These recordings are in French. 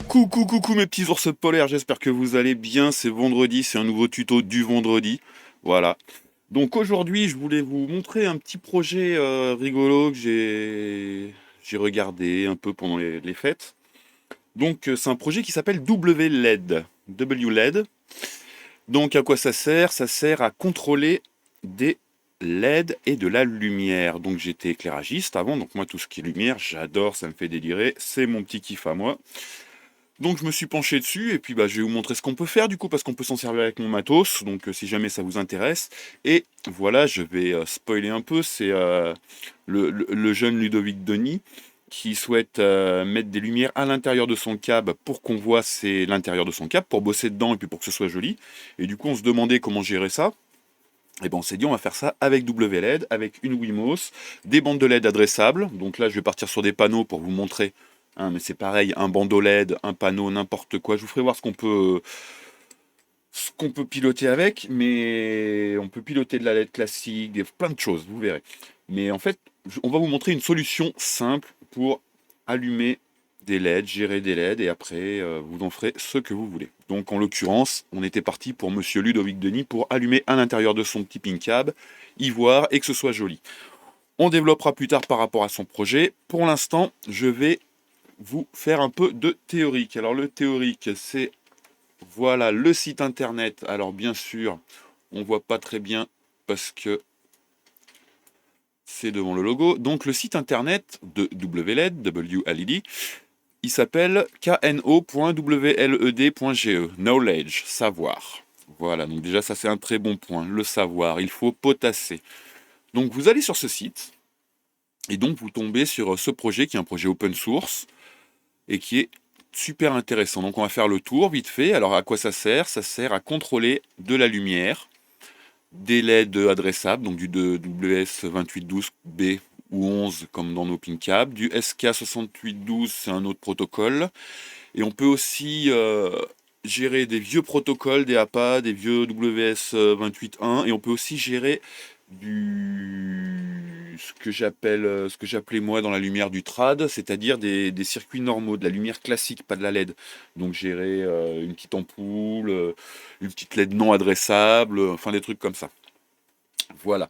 Coucou mes petits ours polaires, j'espère que vous allez bien, c'est vendredi, c'est un nouveau tuto du vendredi, voilà. Donc aujourd'hui je voulais vous montrer un petit projet rigolo que j'ai regardé un peu pendant les fêtes. Donc c'est un projet qui s'appelle WLED, WLED. Donc à quoi ça sert? Ça sert à contrôler des LED et de la lumière. Donc j'étais éclairagiste avant, donc moi tout ce qui est lumière, j'adore, ça me fait délirer, c'est mon petit kiff à moi. Donc je me suis penché dessus et puis bah, je vais vous montrer ce qu'on peut faire du coup parce qu'on peut s'en servir avec mon matos, donc si jamais ça vous intéresse. Et voilà, je vais spoiler un peu, c'est le jeune Ludovic Denis qui souhaite mettre des lumières à l'intérieur de son câble pour qu'on voit c'est l'intérieur de son câble, pour bosser dedans et puis pour que ce soit joli. Et du coup on se demandait comment gérer ça. Et ben on s'est dit on va faire ça avec WLED, avec une Wimos, des bandes de LED adressables. Donc là je vais partir sur des panneaux pour vous montrer. Hein, mais c'est pareil, un bandeau LED, un panneau, n'importe quoi. Je vous ferai voir ce qu'on peut piloter avec, mais on peut piloter de la LED classique, plein de choses, vous verrez. Mais en fait, on va vous montrer une solution simple pour allumer des LED, gérer des LED, et après, vous en ferez ce que vous voulez. Donc, en l'occurrence, on était parti pour Monsieur Ludovic Denis pour allumer à l'intérieur de son petit pin cab, y voir et que ce soit joli. On développera plus tard par rapport à son projet. Pour l'instant, je vais vous faire un peu de théorique. Alors, le théorique, c'est voilà le site internet. Alors bien sûr, on voit pas très bien parce que c'est devant le logo. Donc le site internet de WLED, WLED, il s'appelle kno.wled.ge, knowledge, savoir. Voilà, donc déjà ça c'est un très bon point, le savoir, il faut potasser. Donc vous allez sur ce site et donc vous tombez sur ce projet qui est un projet open source et qui est super intéressant. Donc on va faire le tour vite fait. Alors à quoi ça sert? Ça sert à contrôler de la lumière, des LED adressables, donc du WS2812B ou 11 comme dans nos pin cabs, du SK6812 c'est un autre protocole, et on peut aussi gérer des vieux protocoles, des APA, des vieux WS28.1, et on peut aussi gérer ce que j'appelais moi dans la lumière du trad, c'est-à-dire des circuits normaux, de la lumière classique, pas de la LED. Donc gérer une petite ampoule, une petite LED non adressable, enfin des trucs comme ça. Voilà.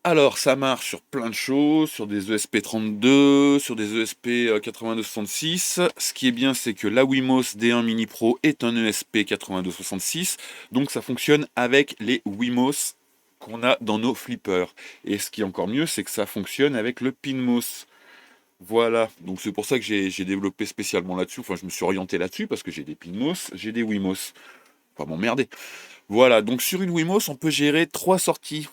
Alors ça marche sur plein de choses, sur des ESP32, sur des ESP8266. Ce qui est bien, c'est que la Wimos D1 Mini Pro est un ESP8266, donc ça fonctionne avec les Wimos qu'on a dans nos flippers. Et ce qui est encore mieux, c'est que ça fonctionne avec le PinMos. Voilà, donc c'est pour ça que j'ai développé spécialement là-dessus, enfin je me suis orienté là-dessus parce que j'ai des PinMos, j'ai des Wimos. Pas m'emmerder. Voilà, donc sur une Wimos, on peut gérer 3 sorties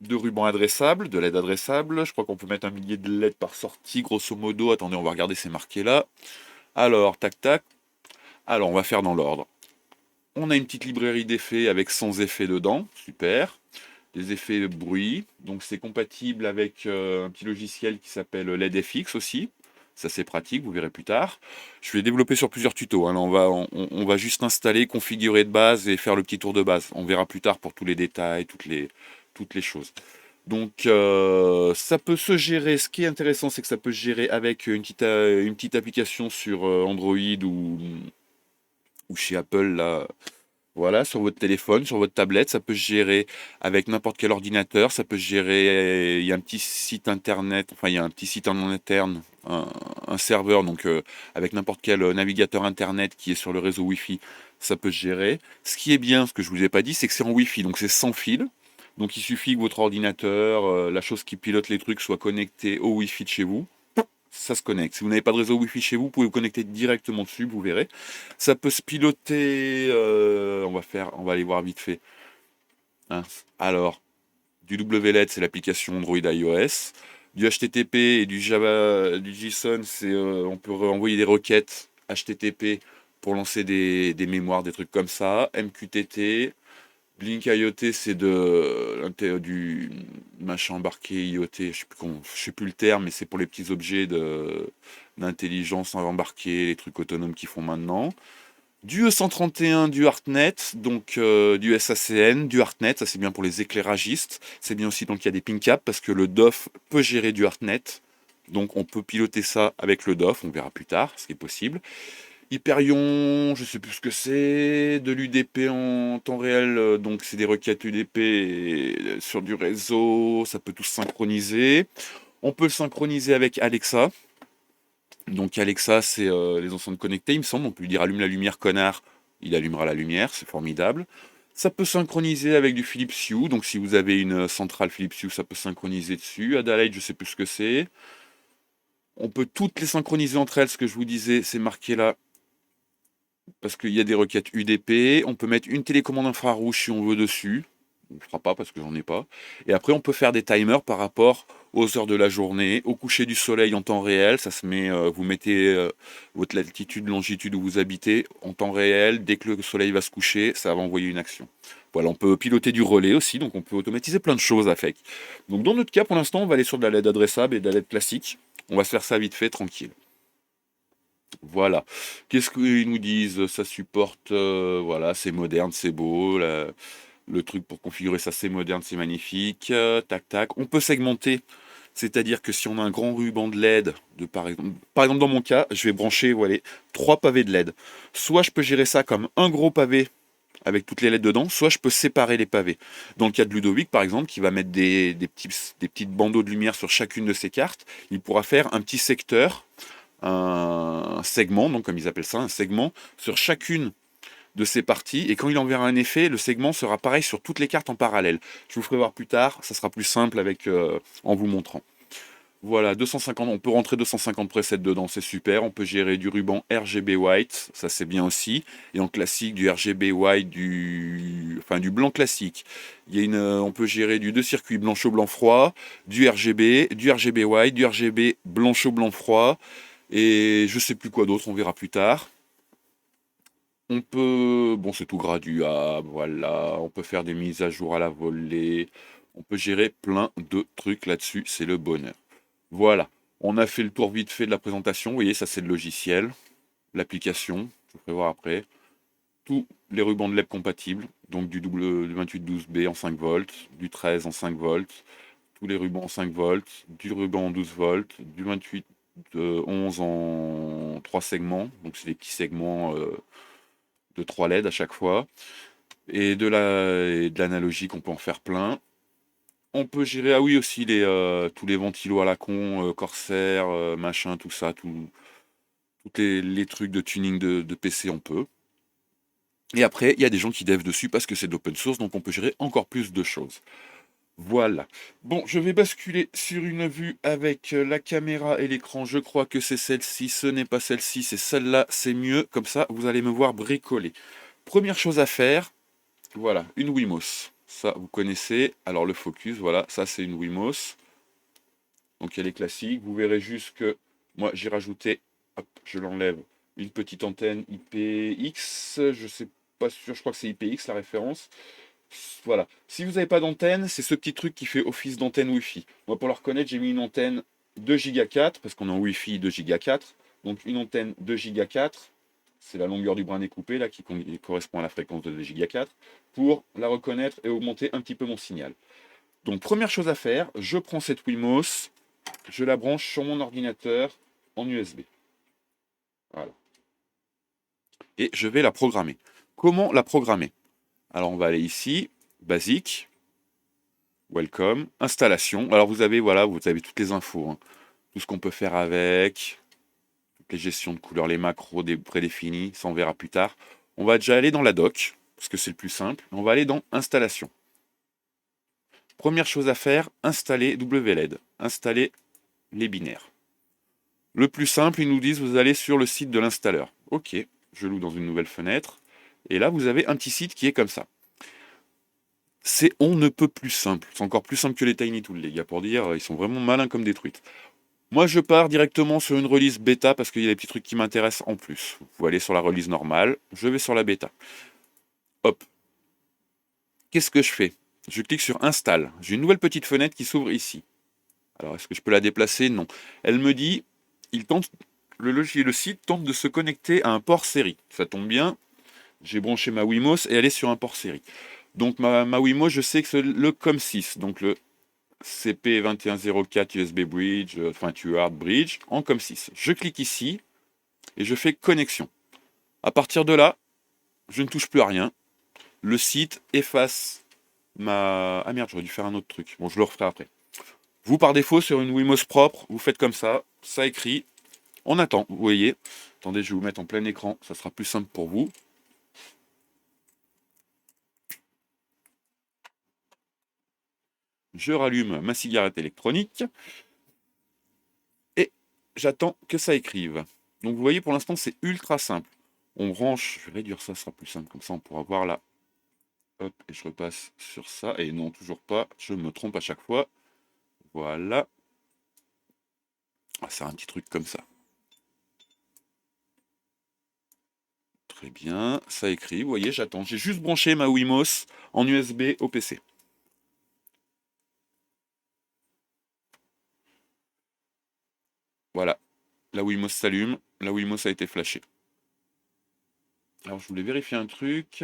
de ruban adressable, de LED adressable. Je crois qu'on peut mettre un millier de LED par sortie, grosso modo. Attendez, on va regarder, c'est marqué là. Alors, tac tac. Alors, on va faire dans l'ordre. On a une petite librairie d'effets avec 100 effets dedans, super. Des effets bruit, donc c'est compatible avec un petit logiciel qui s'appelle LEDFX aussi. Ça c'est pratique, vous verrez plus tard. Je vais développer sur plusieurs tutos. Hein. Là, on va juste installer, configurer de base et faire le petit tour de base. On verra plus tard pour tous les détails, toutes les choses. Donc ça peut se gérer. Ce qui est intéressant, c'est que ça peut se gérer avec une petite application sur Android ou chez Apple là. Voilà, sur votre téléphone, sur votre tablette, ça peut se gérer avec n'importe quel ordinateur, ça peut se gérer, il y a un petit site internet, enfin il y a un petit site en interne, un serveur, donc avec n'importe quel navigateur internet qui est sur le réseau Wi-Fi, ça peut se gérer. Ce qui est bien, ce que je vous ai pas dit, c'est que c'est en Wi-Fi, donc c'est sans fil. Donc il suffit que votre ordinateur, la chose qui pilote les trucs, soit connectée au Wi-Fi de chez vous. Ça se connecte. Si vous n'avez pas de réseau Wi-Fi chez vous, vous pouvez vous connecter directement dessus, vous verrez. Ça peut se piloter. On va aller voir vite fait. Hein. Alors, du WLED, c'est l'application Android iOS. Du HTTP et du Java, du JSON, on peut envoyer des requêtes HTTP pour lancer des mémoires, des trucs comme ça. MQTT. Blink IoT, c'est du machin embarqué IoT, je sais plus le terme, mais c'est pour les petits objets d'intelligence embarquée, les trucs autonomes qu'ils font maintenant. Du E131, du ArtNet, donc du SACN, du ArtNet, ça c'est bien pour les éclairagistes. C'est bien aussi donc il y a des pin-caps parce que le DOF peut gérer du ArtNet. Donc on peut piloter ça avec le DOF, on verra plus tard ce qui est possible. Hyperion, je sais plus ce que c'est, de l'UDP en temps réel, donc c'est des requêtes UDP sur du réseau, ça peut tout se synchroniser. On peut le synchroniser avec Alexa. Donc Alexa, c'est les enceintes connectées, il me semble. On peut lui dire allume la lumière, connard. Il allumera la lumière, c'est formidable. Ça peut synchroniser avec du Philips Hue. Donc si vous avez une centrale Philips Hue, ça peut synchroniser dessus. Adelaide, je sais plus ce que c'est. On peut toutes les synchroniser entre elles. Ce que je vous disais, c'est marqué là. Parce qu'il y a des requêtes UDP. On peut mettre une télécommande infrarouge si on veut dessus. On ne le fera pas parce que j'en ai pas. Et après, on peut faire des timers par rapport aux heures de la journée, au coucher du soleil en temps réel. Ça se met, vous mettez votre latitude, longitude où vous habitez en temps réel. Dès que le soleil va se coucher, ça va envoyer une action. Voilà, on peut piloter du relais aussi, donc on peut automatiser plein de choses avec. Donc dans notre cas, pour l'instant, on va aller sur de la LED adressable et de la LED classique. On va se faire ça vite fait, tranquille. Voilà. Qu'est-ce qu'ils nous disent? Ça supporte, voilà, c'est moderne, c'est beau. Le truc pour configurer ça, c'est moderne, c'est magnifique. Tac, tac. On peut segmenter. C'est-à-dire que si on a un grand ruban de LED, par exemple dans mon cas, je vais brancher voilà, 3 pavés de LED. Soit je peux gérer ça comme un gros pavé avec toutes les LED dedans, soit je peux séparer les pavés. Dans le cas de Ludovic, par exemple, qui va mettre des petites bandeaux de lumière sur chacune de ses cartes, il pourra faire un petit secteur, un segment, donc comme ils appellent ça, un segment sur chacune de ces parties, et quand il enverra un effet, le segment sera pareil sur toutes les cartes en parallèle. Je vous ferai voir plus tard, ça sera plus simple avec en vous montrant. Voilà, 250, on peut rentrer 250 presets dedans, c'est super. On peut gérer du ruban RGB white, ça c'est bien aussi. Et en classique, du RGB white, du blanc classique. Il y a on peut gérer du 2 circuits blanc chaud blanc froid, du RGB white, du RGB blanc chaud blanc froid, et je sais plus quoi d'autre, on verra plus tard. On peut, bon c'est tout graduable, voilà, on peut faire des mises à jour à la volée, on peut gérer plein de trucs là-dessus, c'est le bonheur. Voilà, on a fait le tour vite fait de la présentation, vous voyez ça c'est le logiciel, l'application, je vous ferai voir après, tous les rubans de LED compatibles, donc du 2812B en 5 volts, du 13 en 5 volts, tous les rubans en 5 volts, du ruban en 12 volts, du 2811 en 3 segments, donc c'est des petits segments de 3 LED à chaque fois, et de l'analogique, on peut en faire plein. On peut gérer, ah oui aussi, tous les ventilos à la con, Corsair, machin, tout ça, tous les trucs de tuning de PC, on peut. Et après, il y a des gens qui devent dessus parce que c'est de l'open source, donc on peut gérer encore plus de choses. Voilà. Bon, je vais basculer sur une vue avec la caméra et l'écran. Je crois que c'est celle-ci, ce n'est pas celle-ci, c'est celle-là, c'est mieux. Comme ça, vous allez me voir bricoler. Première chose à faire, voilà, une Wimos. Ça, vous connaissez. Alors, le focus, voilà, ça, c'est une Wimos. Donc, elle est classique. Vous verrez juste que moi, j'ai rajouté, hop, je l'enlève, une petite antenne IPX. Je sais pas sûr, je crois que c'est IPX la référence. Voilà. Si vous n'avez pas d'antenne, c'est ce petit truc qui fait office d'antenne Wi-Fi. Moi, pour le reconnaître, j'ai mis une antenne 2 Go 4, parce qu'on est en Wi-Fi 2 Go 4. Donc, une antenne 2 Go 4, c'est la longueur du brin découpé, là, qui correspond à la fréquence de 2 Go 4, pour la reconnaître et augmenter un petit peu mon signal. Donc, première chose à faire, je prends cette Wimos, je la branche sur mon ordinateur en USB. Voilà. Et je vais la programmer. Comment la programmer? Alors, on va aller ici, basique. Welcome, installation. Alors vous avez voilà, vous avez toutes les infos, hein. Tout ce qu'on peut faire avec, toutes les gestions de couleurs, les macros prédéfinis, ça on verra plus tard. On va déjà aller dans la doc, parce que c'est le plus simple. On va aller dans installation. Première chose à faire, installer WLED, installer les binaires. Le plus simple, ils nous disent vous allez sur le site de l'installeur. Ok, je l'ouvre dans une nouvelle fenêtre. Et là, vous avez un petit site qui est comme ça. C'est on ne peut plus simple. C'est encore plus simple que les Tiny Tools, les gars, pour dire, ils sont vraiment malins comme des truites. Moi, je pars directement sur une release bêta parce qu'il y a des petits trucs qui m'intéressent en plus. Vous pouvez aller sur la release normale, je vais sur la bêta. Hop. Qu'est-ce que je fais? Je clique sur Install. J'ai une nouvelle petite fenêtre qui s'ouvre ici. Alors, est-ce que je peux la déplacer? Non. Elle me dit, le site tente de se connecter à un port série. Ça tombe bien, j'ai branché ma Wimos et elle est sur un port série. Donc ma Wimos, je sais que c'est le COM6, donc le CP2104 USB Bridge, enfin UART Bridge, en COM6. Je clique ici et je fais connexion. À partir de là, je ne touche plus à rien. Le site efface ma... Ah merde, j'aurais dû faire un autre truc. Bon, je le referai après. Vous, par défaut, sur une Wimos propre, vous faites comme ça écrit. On attend, vous voyez. Attendez, je vais vous mettre en plein écran, ça sera plus simple pour vous. Je rallume ma cigarette électronique et j'attends que ça écrive. Donc vous voyez, pour l'instant, c'est ultra simple. On branche, je vais réduire ça, ça sera plus simple, comme ça on pourra voir là. Hop, et je repasse sur ça. Et non, toujours pas, je me trompe à chaque fois. Voilà. Ah, c'est un petit truc comme ça. Très bien, ça écrit, vous voyez, j'attends. J'ai juste branché ma Wimos en USB au PC. Voilà, la Wimos s'allume, la Wimos a été flashée. Alors je voulais vérifier un truc.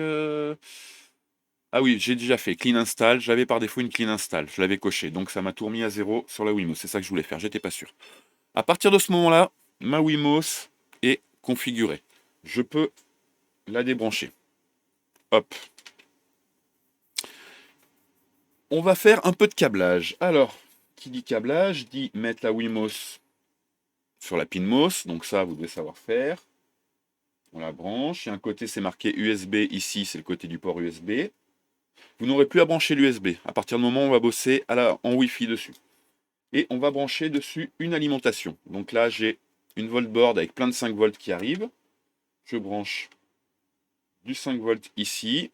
Ah oui, j'ai déjà fait clean install, j'avais par défaut une clean install, je l'avais coché, donc ça m'a tout remis à zéro sur la Wimos, c'est ça que je voulais faire, j'étais pas sûr. À partir de ce moment-là, ma Wimos est configurée. Je peux la débrancher. Hop. On va faire un peu de câblage. Alors, qui dit câblage, dit mettre la Wimos sur la PinMos, donc ça, vous devez savoir faire. On la branche, il y a un côté, c'est marqué USB, ici, c'est le côté du port USB. Vous n'aurez plus à brancher l'USB. À partir du moment où on va bosser en Wi-Fi dessus. Et on va brancher dessus une alimentation. Donc là, j'ai une voltboard avec plein de 5 volts qui arrivent. Je branche du 5 volts ici.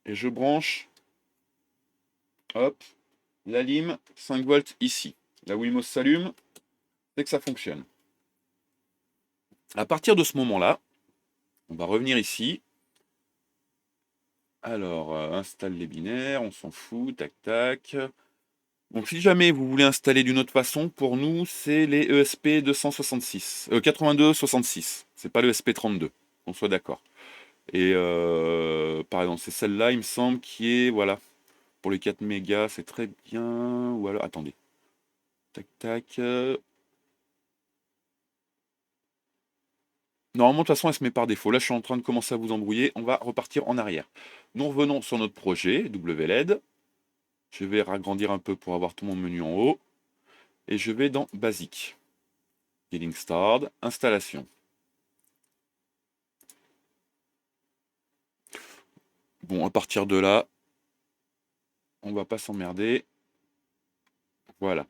Et je branche, hop, la lime 5 volts ici. La Wimos s'allume, c'est que ça fonctionne. À partir de ce moment-là, on va revenir ici. Alors, installe les binaires, on s'en fout, tac tac. Donc si jamais vous voulez installer d'une autre façon, pour nous, c'est les ESP 266, 8266. C'est pas le ESP32, qu'on soit d'accord. Et par exemple, c'est celle-là, il me semble, qui est, voilà, pour les 4 mégas, c'est très bien. Ou alors, attendez. Tac tac. Normalement, de toute façon, elle se met par défaut. Là, je suis en train de commencer à vous embrouiller. On va repartir en arrière. Nous revenons sur notre projet, WLED. Je vais agrandir un peu pour avoir tout mon menu en haut. Et je vais dans Basique. Getting Started, Installation. Bon, à partir de là, on va pas s'emmerder. Voilà.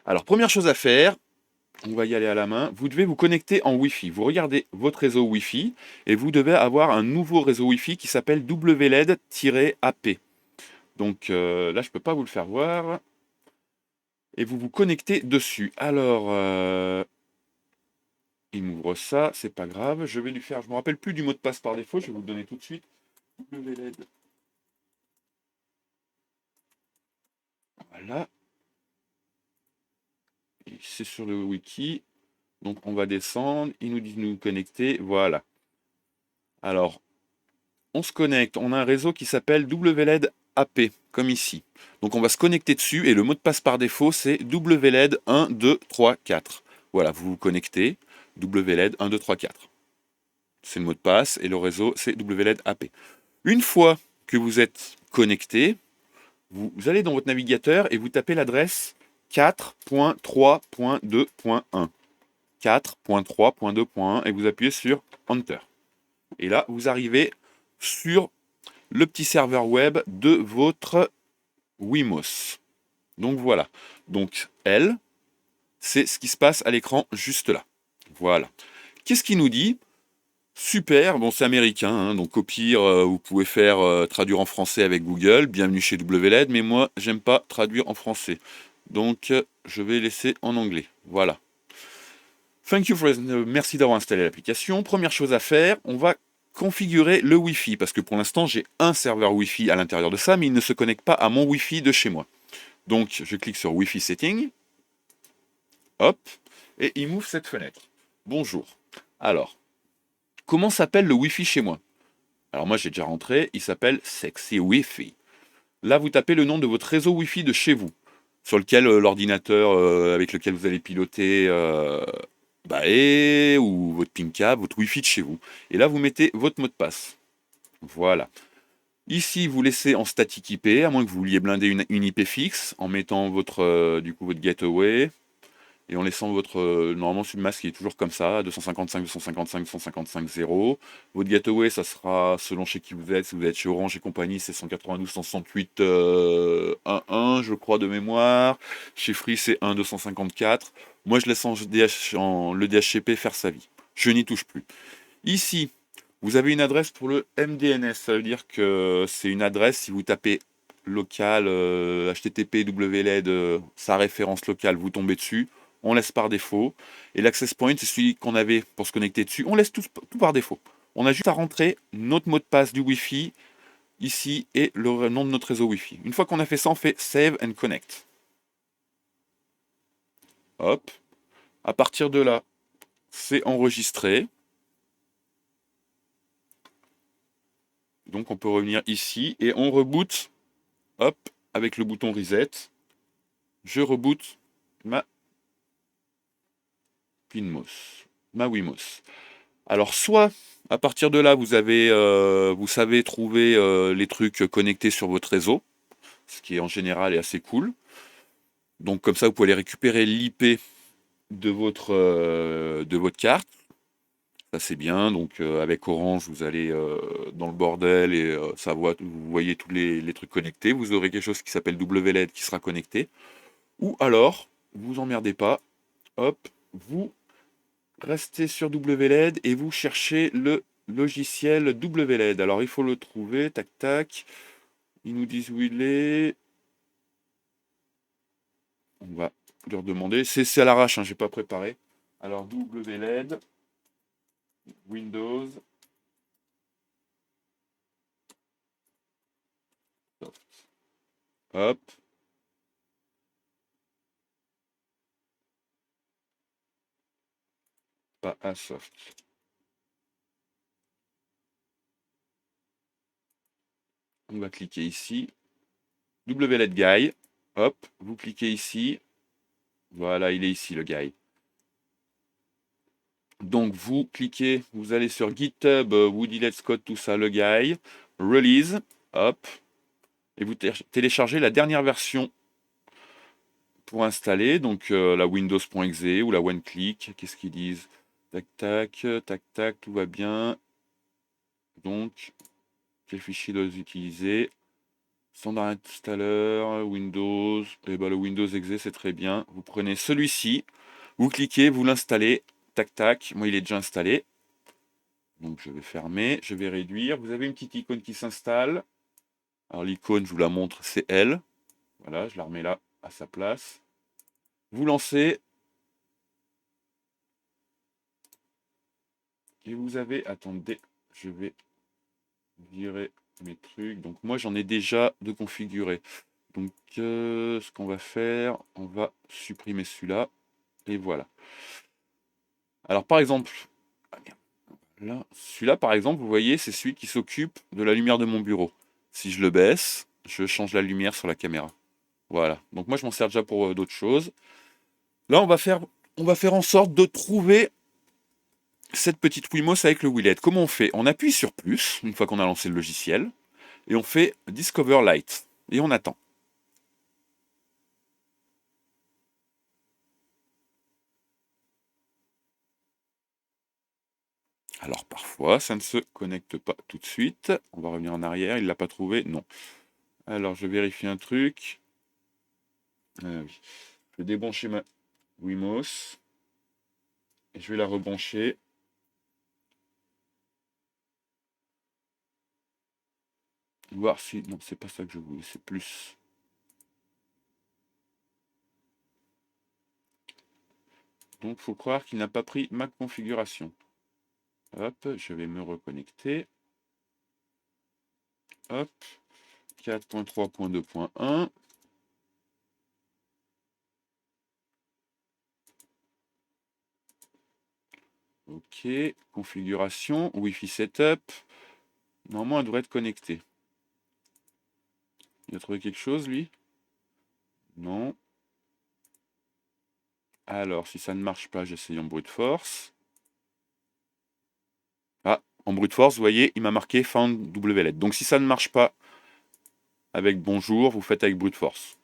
Alors, première chose à faire, on va y aller à la main. Vous devez vous connecter en Wi-Fi. Vous regardez votre réseau Wi-Fi et vous devez avoir un nouveau réseau Wi-Fi qui s'appelle WLED-AP. Donc là, je ne peux pas vous le faire voir. Et vous vous connectez dessus. Alors, il m'ouvre ça, c'est pas grave. Je vais lui faire, je ne me rappelle plus du mot de passe par défaut, je vais vous le donner tout de suite. WLED. Voilà. C'est sur le wiki. Donc on va descendre, il nous dit de nous connecter, voilà. Alors, on se connecte, on a un réseau qui s'appelle WLED AP, comme ici. Donc on va se connecter dessus et le mot de passe par défaut c'est WLED 1, 2, 3, 4. Voilà, vous vous connectez, WLED 1, 2, 3, 4. C'est le mot de passe et le réseau c'est WLED AP. Une fois que vous êtes connecté, vous allez dans votre navigateur et vous tapez l'adresse 4.3.2.1. 4.3.2.1 et vous appuyez sur Enter. Et là, vous arrivez sur le petit serveur web de votre Wimos. Donc voilà. Donc elle, c'est ce qui se passe à l'écran juste là. Voilà. Qu'est-ce qu'il nous dit? Super, bon c'est américain, hein, donc au pire, vous pouvez faire traduire en français avec Google, bienvenue chez WLED, mais moi j'aime pas traduire en français. Donc je vais laisser en anglais. Voilà. Thank you for... Merci d'avoir installé l'application. Première chose à faire, on va configurer le Wi-Fi, parce que pour l'instant j'ai un serveur Wi-Fi à l'intérieur de ça, mais il ne se connecte pas à mon Wi-Fi de chez moi. Donc je clique sur Wi-Fi Setting, hop, et il m'ouvre cette fenêtre. Bonjour. Alors, comment s'appelle le Wi-Fi chez moi? Alors moi j'ai déjà rentré, il s'appelle Sexy Wi-Fi. Là vous tapez le nom de votre réseau Wi-Fi de chez vous, sur lequel l'ordinateur avec lequel vous allez piloter BAE ou votre PIN câble, votre Wi-Fi de chez vous. Et là, vous mettez votre mot de passe. Voilà. Ici, vous laissez en statique IP, à moins que vous vouliez blinder une IP fixe, en mettant votre, du coup, votre gateway, et en laissant votre... normalement, Submask qui est toujours comme ça, 255, 255, 255, 0. Votre gateway, ça sera, selon chez qui vous êtes, si vous êtes chez Orange et compagnie, c'est 192, 168, 11, je crois, de mémoire. Chez Free, c'est 1, 254. Moi, je laisse le DHCP faire sa vie. Je n'y touche plus. Ici, vous avez une adresse pour le MDNS. Ça veut dire que c'est une adresse, si vous tapez local, HTTP, WLED, sa référence locale, vous tombez dessus. On laisse par défaut. Et l'access point, c'est celui qu'on avait pour se connecter dessus. On laisse tout par défaut. On a juste à rentrer notre mot de passe du Wi-Fi ici et le nom de notre réseau Wi-Fi. Une fois qu'on a fait ça, on fait Save and Connect. Hop. À partir de là, c'est enregistré. Donc on peut revenir ici et on reboot, hop, avec le bouton reset. Je reboot ma Pinmos, ma Wimos. Alors soit à partir de là vous savez trouver les trucs connectés sur votre réseau, ce qui est en général est assez cool. Donc comme ça vous pouvez aller récupérer l'IP de votre carte. Ça c'est bien. Donc avec Orange vous allez dans le bordel et vous voyez tous les trucs connectés. Vous aurez quelque chose qui s'appelle WLED qui sera connecté. Ou alors vous emmerdez pas, hop, vous restez sur WLED et vous cherchez le logiciel WLED. Alors il faut le trouver, tac tac. Ils nous disent où il est. On va leur demander. C'est à l'arrache, hein, j'ai pas préparé. Alors WLED, Windows, Soft. Hop. Pas un soft. On va cliquer ici. WLED Guy. Hop, vous cliquez ici. Voilà, il est ici le guy. Donc vous cliquez, vous allez sur GitHub, Woody Let's Code, tout ça, le guy, release, hop, et vous téléchargez la dernière version pour installer, donc la Windows.exe ou la OneClick, qu'est-ce qu'ils disent? Tac tac, tac tac, tout va bien. Donc, quel fichier dois utiliser? Standard Installer, Windows, et ben le Windows exe c'est très bien. Vous prenez celui-ci, vous cliquez, vous l'installez, tac tac, moi il est déjà installé. Donc je vais fermer, je vais réduire. Vous avez une petite icône qui s'installe. Alors l'icône, je vous la montre, c'est elle. Voilà, je la remets là à sa place. Vous lancez. Et vous avez, attendez, je vais virer mes trucs. Donc moi j'en ai déjà de configurés. Donc ce qu'on va faire, on va supprimer celui-là. Et voilà. Alors par exemple, ah merde, là, celui-là par exemple, vous voyez, c'est celui qui s'occupe de la lumière de mon bureau. Si je le baisse, je change la lumière sur la caméra. Voilà. Donc moi je m'en sers déjà pour d'autres choses. Là on va faire en sorte de trouver cette petite Wimos avec le Willet. Comment on fait? On appuie sur plus une fois qu'on a lancé le logiciel et on fait Discover Light et on attend. Alors parfois ça ne se connecte pas tout de suite. On va revenir en arrière. Il l'a pas trouvé? Non. Alors je vérifie un truc. Oui. Je vais débrancher ma Wimos et je vais la rebrancher. Voir si... Non, c'est pas ça que je voulais, c'est plus. Donc, faut croire qu'il n'a pas pris ma configuration. Hop, je vais me reconnecter. Hop, 4.3.2.1. Ok, configuration, Wi-Fi setup. Normalement, elle devrait être connectée. Il a trouvé quelque chose, lui? Non. Alors, si ça ne marche pas, j'essaye en brute force. Ah, en brute force, vous voyez, il m'a marqué Found WLED. Donc, si ça ne marche pas avec bonjour, vous faites avec brute force.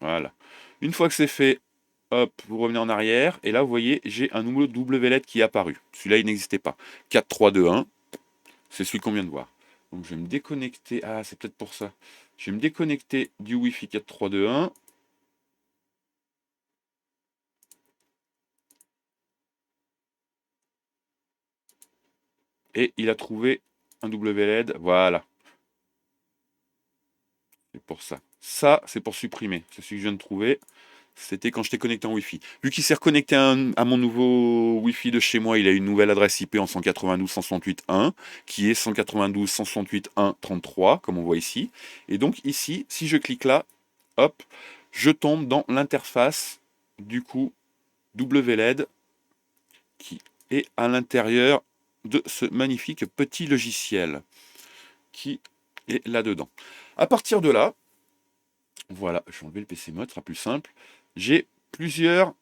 Voilà. Une fois que c'est fait, hop, vous revenez en arrière. Et là, vous voyez, j'ai un nouveau WLED qui est apparu. Celui-là, il n'existait pas. 4, 3, 2, 1. C'est celui qu'on vient de voir. Donc, je vais me déconnecter. Ah, c'est peut-être pour ça. Je vais me déconnecter du Wi-Fi 4, 3, 2, 1. Et il a trouvé un WLED. Voilà. C'est pour ça. Ça, c'est pour supprimer. C'est celui que je viens de trouver. C'était quand j'étais connecté en Wi-Fi. Vu qu'il s'est reconnecté à mon nouveau Wi-Fi de chez moi, il a une nouvelle adresse IP en 192.168.1, qui est 192.168.1.33, comme on voit ici. Et donc ici, si je clique là, hop, je tombe dans l'interface du coup WLED qui est à l'intérieur de ce magnifique petit logiciel qui est là-dedans. À partir de là, voilà, je vais enlever le PC mode, ce sera plus simple. J'ai plusieurs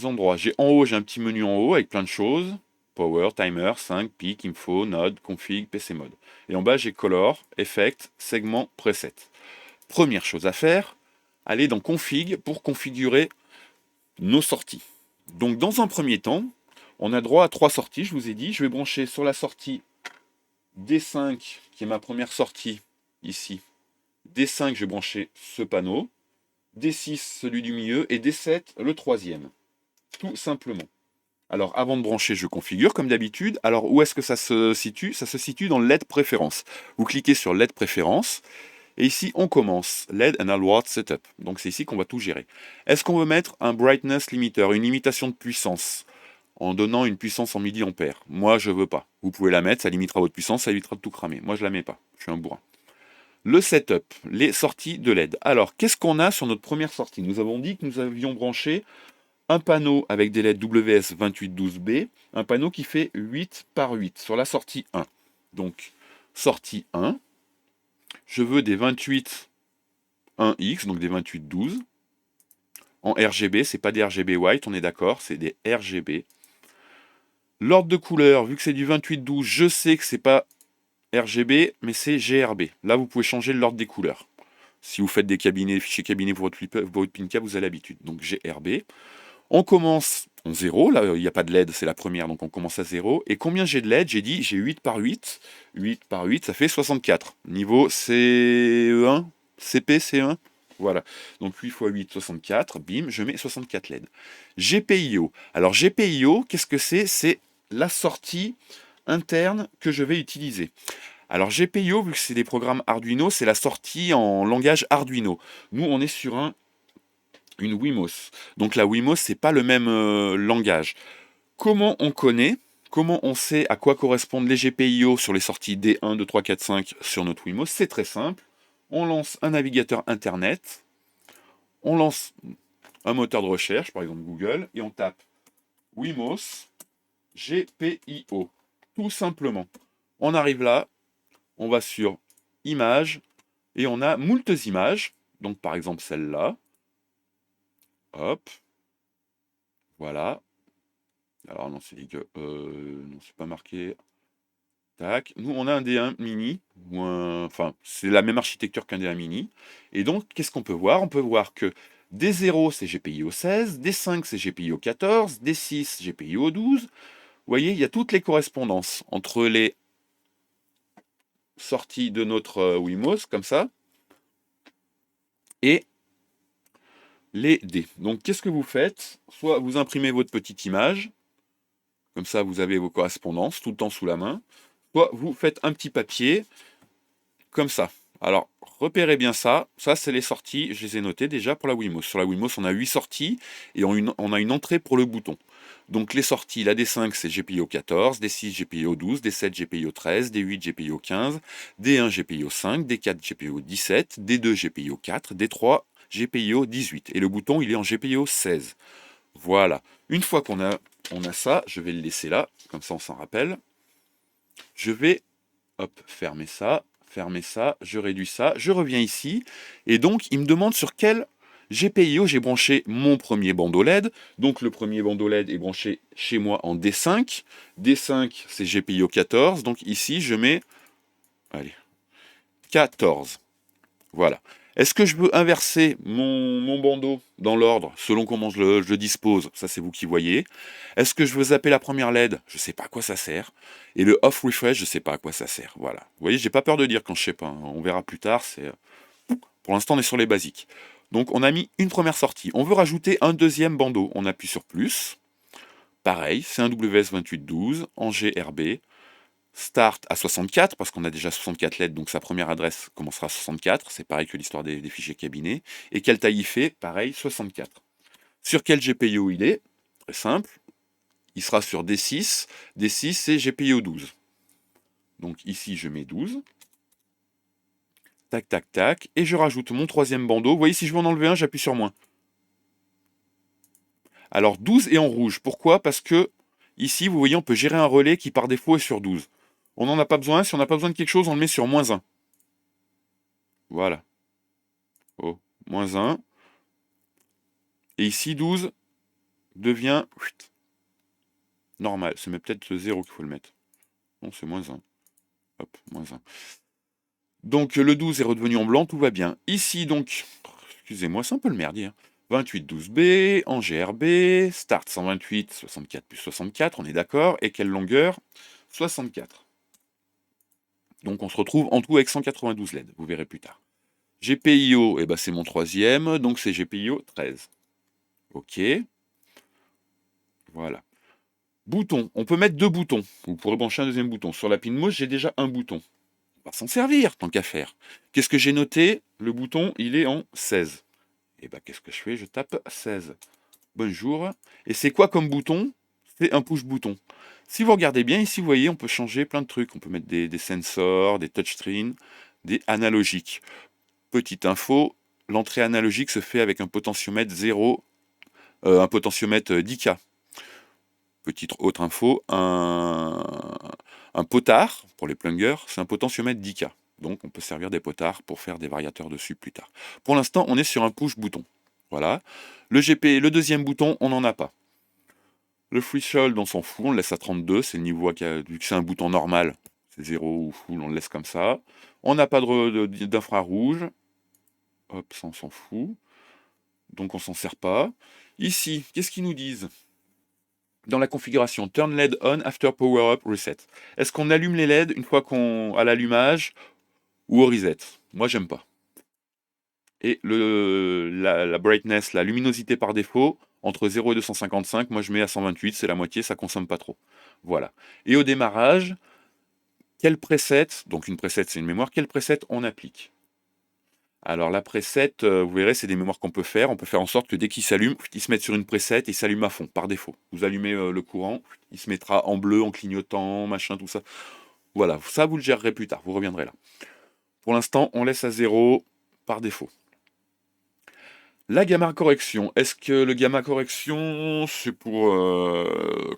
endroits. J'ai en haut, j'ai un petit menu en haut avec plein de choses. Power, timer, 5, peak, info, node, config, PC mode. Et en bas, j'ai color, effect, segment, preset. Première chose à faire, aller dans config pour configurer nos sorties. Donc dans un premier temps, on a droit à 3 sorties, je vous ai dit. Je vais brancher sur la sortie D5, qui est ma première sortie ici. D5, je vais brancher ce panneau. D6, celui du milieu, et D7, le troisième. Tout simplement. Alors, avant de brancher, je configure comme d'habitude. Alors, où est-ce que ça se situe? Ça se situe dans LED préférences. Vous cliquez sur LED préférences, et ici, on commence. LED and Alward Setup. Donc, c'est ici qu'on va tout gérer. Est-ce qu'on veut mettre un Brightness Limiter, une limitation de puissance, en donnant une puissance en milliampères? Moi, je veux pas. Vous pouvez la mettre, ça limitera votre puissance, ça évitera de tout cramer. Moi, je la mets pas. Je suis un bourrin. Le setup, les sorties de LED. Alors, qu'est-ce qu'on a sur notre première sortie? Nous avons dit que nous avions branché un panneau avec des LED WS2812B, un panneau qui fait 8 par 8 sur la sortie 1. Donc, sortie 1, je veux des 28 1X, donc des 2812. En RGB, c'est pas des RGB white, on est d'accord, c'est des RGB. L'ordre de couleur, vu que c'est du 2812, je sais que c'est pas RGB, mais c'est GRB. Là, vous pouvez changer l'ordre des couleurs. Si vous faites des fichiers cabinets pour votre Pinca, vous avez l'habitude. Donc GRB. On commence en 0, là il n'y a pas de LED, c'est la première, donc on commence à 0. Et combien j'ai de LED? J'ai dit j'ai 8 par 8. 8 par 8, ça fait 64. Niveau CE1, CP, CE1. Voilà. Donc 8 x 8, 64. Bim, je mets 64 LED. GPIO. Alors GPIO, qu'est-ce que c'est? C'est la sortie interne que je vais utiliser. Alors GPIO, vu que c'est des programmes Arduino, c'est la sortie en langage Arduino. Nous, on est sur une Wimos. Donc la Wimos, c'est pas le même langage. Comment on connaît, comment on sait à quoi correspondent les GPIO sur les sorties D1, 2, 3, 4, 5 sur notre Wimos? C'est très simple. On lance un navigateur internet, on lance un moteur de recherche, par exemple Google, et on tape Wimos GPIO. Tout simplement. On arrive là, on va sur Images, et on a moultes images. Donc par exemple celle-là. Hop. Voilà. Alors non, c'est que non, c'est pas marqué. Tac. Nous, on a un D1 mini, enfin, c'est la même architecture qu'un D1 mini. Et donc, qu'est-ce qu'on peut voir? On peut voir que D0, c'est GPIO 16, D5, c'est GPIO 14, D6, GPIO 12. Vous voyez, il y a toutes les correspondances entre les sorties de notre Wimos, comme ça, et les D. Donc, qu'est-ce que vous faites? Soit vous imprimez votre petite image, comme ça, vous avez vos correspondances tout le temps sous la main. Soit vous faites un petit papier, comme ça. Alors, repérez bien ça. Ça, c'est les sorties. Je les ai notées déjà pour la Wimos. Sur la Wimos, on a 8 sorties et on a une entrée pour le bouton. Donc, les sorties, la D5, c'est GPIO 14, D6, GPIO 12, D7, GPIO 13, D8, GPIO 15, D1, GPIO 5, D4, GPIO 17, D2, GPIO 4, D3, GPIO 18. Et le bouton, il est en GPIO 16. Voilà. Une fois qu'on a ça, je vais le laisser là. Comme ça, on s'en rappelle. Je vais, hop, fermer ça, je réduis ça, je reviens ici, et donc il me demande sur quel GPIO, j'ai branché mon premier bandeau LED. Donc le premier bandeau LED est branché chez moi en D5. D5, c'est GPIO 14. Donc ici, je mets, allez, 14. Voilà. Est-ce que je veux inverser mon bandeau dans l'ordre, selon comment je le dispose? Ça, c'est vous qui voyez. Est-ce que je veux zapper la première LED? Je ne sais pas à quoi ça sert. Et le off refresh, je ne sais pas à quoi ça sert. Voilà. Vous voyez, j'ai pas peur de dire quand je sais pas, hein. On verra plus tard. Pour l'instant, on est sur les basiques. Donc, on a mis une première sortie. On veut rajouter un deuxième bandeau. On appuie sur plus. Pareil, c'est un WS2812 en GRB. Start à 64, parce qu'on a déjà 64 lettres, donc sa première adresse commencera à 64. C'est pareil que l'histoire des fichiers cabinets. Et quelle taille il fait? Pareil, 64. Sur quel GPIO il est? Très simple. Il sera sur D6. D6, c'est GPIO 12. Donc ici, je mets 12. Tac, tac, tac. Et je rajoute mon troisième bandeau. Vous voyez, si je veux en enlever un, j'appuie sur moins. Alors 12 est en rouge. Pourquoi? Parce que ici, vous voyez, on peut gérer un relais qui par défaut est sur 12. On n'en a pas besoin. Si on n'a pas besoin de quelque chose, on le met sur moins 1. Voilà. Oh, moins 1. Et ici, 12 devient normal. C'est peut-être le 0 qu'il faut le mettre. Non, c'est moins 1. Hop, moins 1. Donc le 12 est redevenu en blanc, tout va bien. Ici, donc, excusez-moi, c'est un peu le merdier. 2812B en GRB, start 128, 64 plus 64, on est d'accord. Et quelle longueur? 64. Donc on se retrouve en tout avec 192 LED, vous verrez plus tard. GPIO, eh ben, c'est mon troisième, donc c'est GPIO 13. Ok. Voilà. Bouton, on peut mettre deux boutons. Vous pourrez brancher un deuxième bouton. Sur la Pinmos, j'ai déjà un bouton. On va s'en servir, tant qu'à faire. Qu'est-ce que j'ai noté? Le bouton, il est en 16. Et bah qu'est-ce que je fais? Je tape 16. Bonjour. Et c'est quoi comme bouton? C'est un push-bouton. Si vous regardez bien ici, vous voyez, on peut changer plein de trucs. On peut mettre des sensors, des touchscreens, des analogiques. Petite info, l'entrée analogique se fait avec un potentiomètre 0, un potentiomètre 10K. Petite autre info, un potard, pour les plungers, c'est un potentiomètre 10K. Donc on peut servir des potards pour faire des variateurs dessus plus tard. Pour l'instant, on est sur un push-bouton. Voilà. Le deuxième bouton, on n'en a pas. Le threshold, on s'en fout, on le laisse à 32, c'est le niveau, vu que c'est un bouton normal, c'est 0 ou full, on le laisse comme ça. On n'a pas d'infrarouge. Hop, ça on s'en fout. Donc on s'en sert pas. Ici, qu'est-ce qu'ils nous disent? Dans la configuration, turn LED on after power up reset. Est-ce qu'on allume les LED une fois qu'on à l'allumage ou au reset? Moi, j'aime pas. Et la brightness, la luminosité par défaut, entre 0 et 255, moi je mets à 128, c'est la moitié, ça consomme pas trop. Voilà. Et au démarrage, quel preset, donc une preset c'est une mémoire, quel preset on applique? Alors la preset, vous verrez, c'est des mémoires qu'on peut faire. On peut faire en sorte que dès qu'il s'allume, il se mette sur une preset et il s'allume à fond, par défaut. Vous allumez le courant, il se mettra en bleu, en clignotant, machin, tout ça. Voilà, ça vous le gérerez plus tard, vous reviendrez là. Pour l'instant, on laisse à 0 par défaut. La gamma correction, est-ce que le gamma correction, c'est pour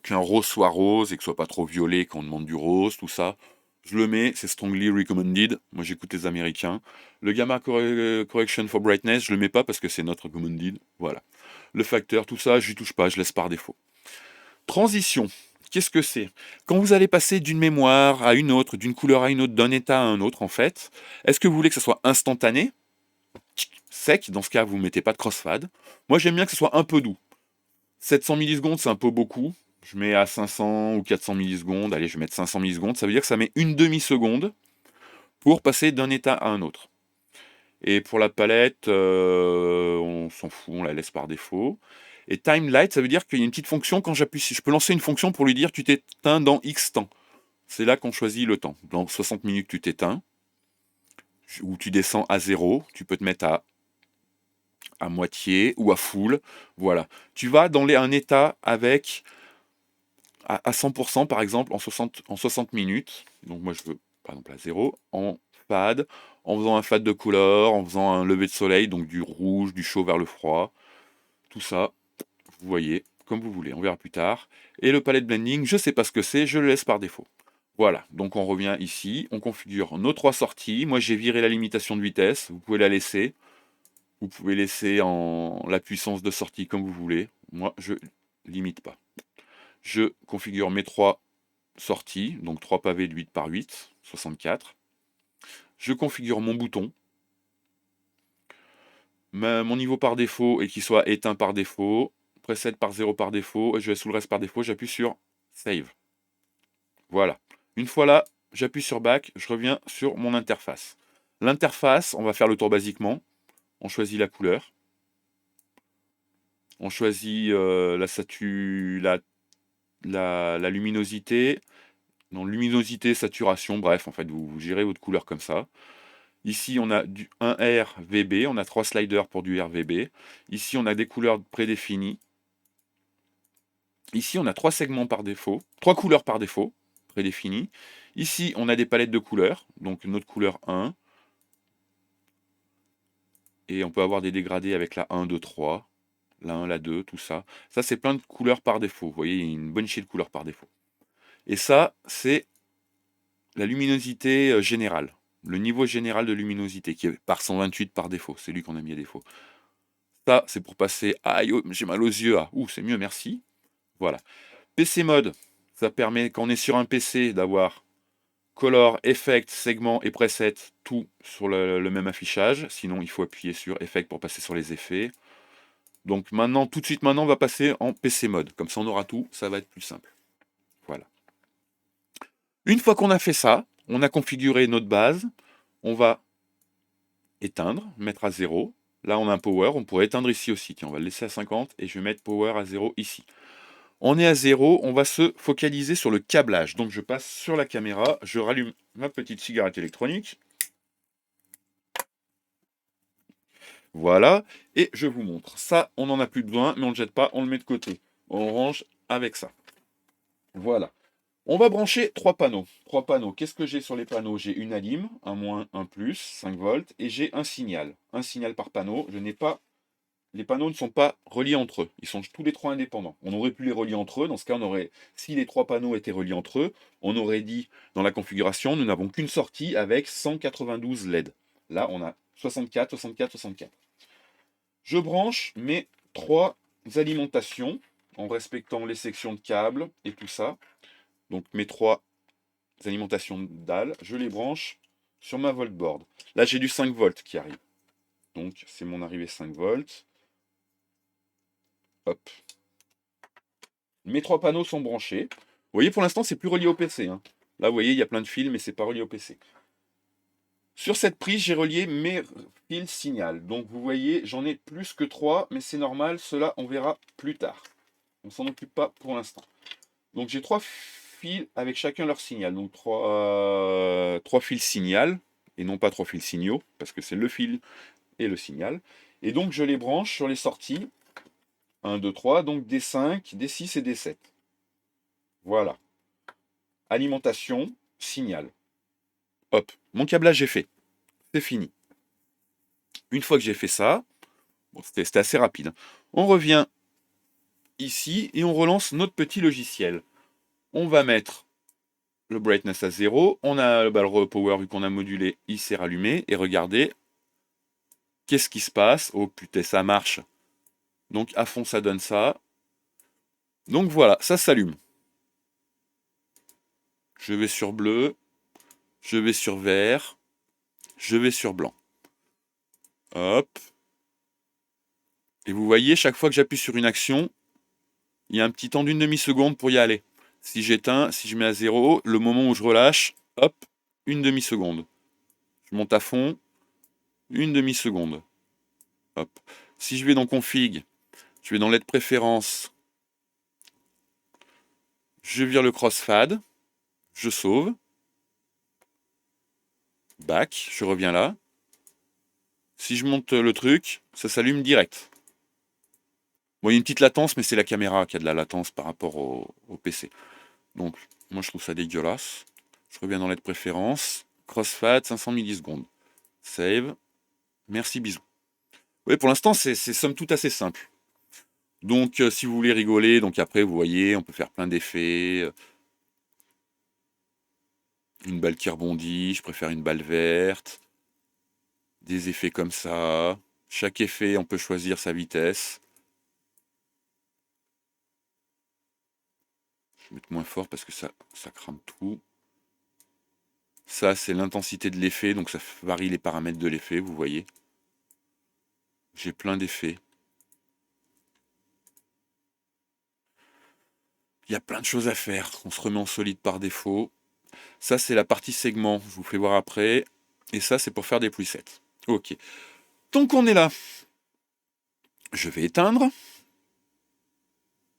qu'un rose soit rose et que ce soit pas trop violet quand on demande du rose, tout ça? Je le mets, c'est strongly recommended. Moi, j'écoute les Américains. Le gamma correction for brightness, je le mets pas parce que c'est not recommended. Voilà. Le facteur, tout ça, je n'y touche pas, je laisse par défaut. Transition, qu'est-ce que c'est? Quand vous allez passer d'une mémoire à une autre, d'une couleur à une autre, d'un état à un autre, en fait, est-ce que vous voulez que ça soit instantané, sec? Dans ce cas, vous ne mettez pas de crossfade. Moi, j'aime bien que ce soit un peu doux. 700 millisecondes, c'est un peu beaucoup. Je mets à 500 ou 400 millisecondes. Allez, je vais mettre 500 millisecondes. Ça veut dire que ça met une demi-seconde pour passer d'un état à un autre. Et pour la palette, on s'en fout, on la laisse par défaut. Et time light, ça veut dire qu'il y a une petite fonction quand j'appuie. Je peux lancer une fonction pour lui dire tu t'éteins dans X temps. C'est là qu'on choisit le temps. Dans 60 minutes, tu t'éteins. Ou tu descends à 0. Tu peux te mettre à moitié ou à full. Voilà. Tu vas dans un état avec à 100% par exemple en 60 minutes. Donc moi je veux par exemple à 0 en fade, en faisant un fade de couleur, en faisant un lever de soleil, donc du rouge, du chaud vers le froid. Tout ça, vous voyez, comme vous voulez, on verra plus tard. Et le palette blending, je ne sais pas ce que c'est, je le laisse par défaut. Voilà, donc on revient ici, on configure nos trois sorties. Moi j'ai viré la limitation de vitesse, vous pouvez la laisser. Vous pouvez laisser en la puissance de sortie comme vous voulez. Moi, je limite pas. Je configure mes 3 sorties, donc 3 pavés de 8 par 8, 64. Je configure mon bouton, mon niveau par défaut et qu'il soit éteint par défaut, preset par 0 par défaut, et je vais sous le reste par défaut, j'appuie sur Save. Voilà. Une fois là, j'appuie sur Back, je reviens sur mon interface. L'interface, on va faire le tour basiquement. On choisit la couleur. On choisit la luminosité. Non, luminosité, saturation, bref, en fait, vous gérez votre couleur comme ça. Ici, on a un RVB, on a 3 sliders pour du RVB. Ici, on a des couleurs prédéfinies. Ici, on a 3 segments par défaut, 3 couleurs par défaut, prédéfinies. Ici, on a des palettes de couleurs, donc notre couleur 1. Et on peut avoir des dégradés avec la 1, 2, 3, la 1, la 2, tout ça. Ça, c'est plein de couleurs par défaut. Vous voyez, il y a une bonne chier de couleurs par défaut. Et ça, c'est la luminosité générale. Le niveau général de luminosité, qui est par 128 par défaut. C'est lui qu'on a mis à défaut. Ça, c'est pour passer... Aïe, oh, j'ai mal aux yeux. Ah, ouh, c'est mieux, merci. Voilà. PC Mode, ça permet, quand on est sur un PC, d'avoir Color, Effect, Segment et Preset, tout sur le même affichage. Sinon, il faut appuyer sur Effect pour passer sur les effets. Donc maintenant, tout de suite maintenant, on va passer en PC Mode. Comme ça, on aura tout, ça va être plus simple. Voilà. Une fois qu'on a fait ça, on a configuré notre base. On va éteindre, mettre à 0. Là, on a un power. On pourrait éteindre ici aussi. Tiens, on va le laisser à 50 et je vais mettre power à 0 ici. On est à 0. On va se focaliser sur le câblage. Donc, je passe sur la caméra. Je rallume ma petite cigarette électronique. Voilà. Et je vous montre. Ça, on n'en a plus besoin, mais on ne le jette pas. On le met de côté. On range avec ça. Voilà. On va brancher 3 panneaux. 3 panneaux. Qu'est-ce que j'ai sur les panneaux? J'ai une alim, un moins, un plus, 5 volts, et j'ai un signal. Un signal par panneau. Je n'ai pas. Les panneaux ne sont pas reliés entre eux. Ils sont tous les 3 indépendants. On aurait pu les relier entre eux. Dans ce cas, on aurait, si les 3 panneaux étaient reliés entre eux, on aurait dit dans la configuration, nous n'avons qu'une sortie avec 192 LED. Là, on a 64, 64, 64. Je branche mes 3 alimentations en respectant les sections de câbles et tout ça. Donc mes 3 alimentations de dalles, je les branche sur ma voltboard. Là, j'ai du 5 volts qui arrive. Donc, c'est mon arrivée 5 volts. Hop. Mes 3 panneaux sont branchés. Vous voyez, pour l'instant, c'est plus relié au PC. Hein. Là, vous voyez, il y a plein de fils, mais c'est pas relié au PC. Sur cette prise, j'ai relié mes fils signal. Donc, vous voyez, j'en ai plus que 3, mais c'est normal. Cela, on verra plus tard. On s'en occupe pas pour l'instant. Donc, j'ai 3 fils avec chacun leur signal. Donc, 3 fils signal, et non pas 3 fils signaux, parce que c'est le fil et le signal. Et donc, je les branche sur les sorties. 1, 2, 3, donc D5, D6 et D7. Voilà. Alimentation, signal. Hop, mon câblage est fait. C'est fini. Une fois que j'ai fait ça, bon, c'était assez rapide. On revient ici et on relance notre petit logiciel. On va mettre le brightness à 0. On a le repower, vu qu'on a modulé, il s'est rallumé. Et regardez, qu'est-ce qui se passe? Oh putain, ça marche. Donc à fond, ça donne ça. Donc voilà, ça s'allume. Je vais sur bleu. Je vais sur vert. Je vais sur blanc. Hop. Et vous voyez, chaque fois que j'appuie sur une action, il y a un petit temps d'une demi-seconde pour y aller. Si j'éteins, si je mets à 0, le moment où je relâche, hop, une demi-seconde. Je monte à fond, une demi-seconde. Hop. Si je vais dans config, je vais dans LED préférences, je vire le crossfade, je sauve, back, je reviens là. Si je monte le truc, ça s'allume direct. Bon, il y a une petite latence, mais c'est la caméra qui a de la latence par rapport au PC. Donc, moi je trouve ça dégueulasse. Je reviens dans LED préférences, crossfade, 500 millisecondes. Save. Merci, bisous. Oui, pour l'instant, c'est somme toute assez simple. Donc, si vous voulez rigoler, donc après, vous voyez, on peut faire plein d'effets. Une balle qui rebondit, je préfère une balle verte. Des effets comme ça. Chaque effet, on peut choisir sa vitesse. Je vais mettre moins fort parce que ça crame tout. Ça, c'est l'intensité de l'effet, donc ça varie les paramètres de l'effet, vous voyez. J'ai plein d'effets. Il y a plein de choses à faire. On se remet en solide par défaut. Ça, c'est la partie segment. Je vous fais voir après. Et ça, c'est pour faire des presets. Ok. Tant qu'on est là, je vais éteindre.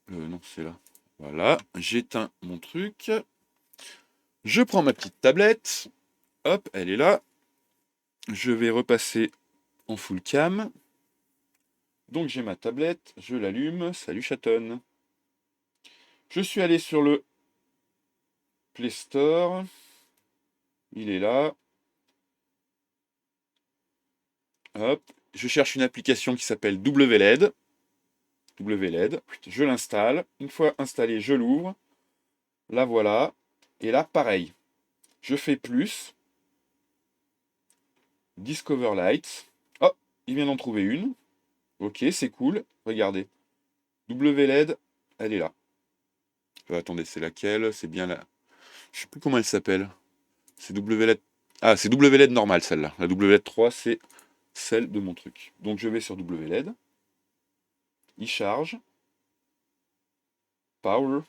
Non, c'est là. Voilà. J'éteins mon truc. Je prends ma petite tablette. Hop, elle est là. Je vais repasser en full cam. Donc j'ai ma tablette. Je l'allume. Salut chatonne. Je suis allé sur le Play Store. Il est là. Hop. Je cherche une application qui s'appelle WLED. WLED. Je l'installe. Une fois installé, je l'ouvre. Là, voilà. Et là, pareil. Je fais plus. Discover Lights. Oh, il vient d'en trouver une. Ok, c'est cool. Regardez. WLED, elle est là. Attendez, c'est laquelle? C'est bien là. Je sais plus comment elle s'appelle. C'est WLED. Ah, c'est WLED normale celle-là. La WLED 3, c'est celle de mon truc. Donc je vais sur WLED. Il charge. Power.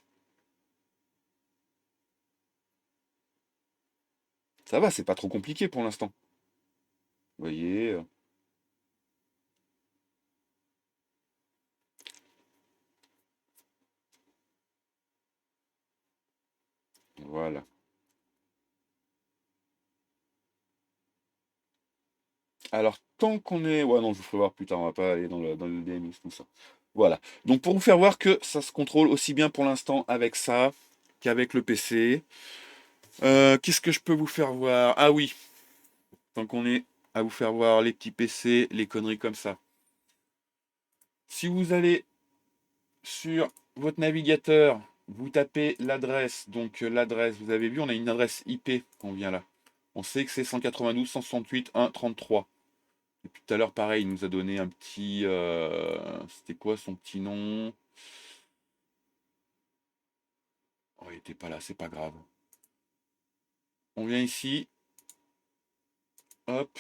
Ça va, c'est pas trop compliqué pour l'instant. Vous voyez. Voilà. Alors, tant qu'on est... Ouais, non, je vous ferai voir plus tard, on va pas aller dans le DMX, tout ça. Voilà. Donc, pour vous faire voir que ça se contrôle aussi bien pour l'instant avec ça qu'avec le PC. Qu'est-ce que je peux vous faire voir? Ah oui, tant qu'on est à vous faire voir les petits PC, les conneries comme ça. Si vous allez sur votre navigateur, vous tapez l'adresse. Donc, l'adresse, vous avez vu, on a une adresse IP qu'on vient là. On sait que c'est 192.168.1.33. Depuis tout à l'heure, pareil, il nous a donné un petit... c'était quoi son petit nom? Oh, il était pas là, c'est pas grave. On vient ici. Hop.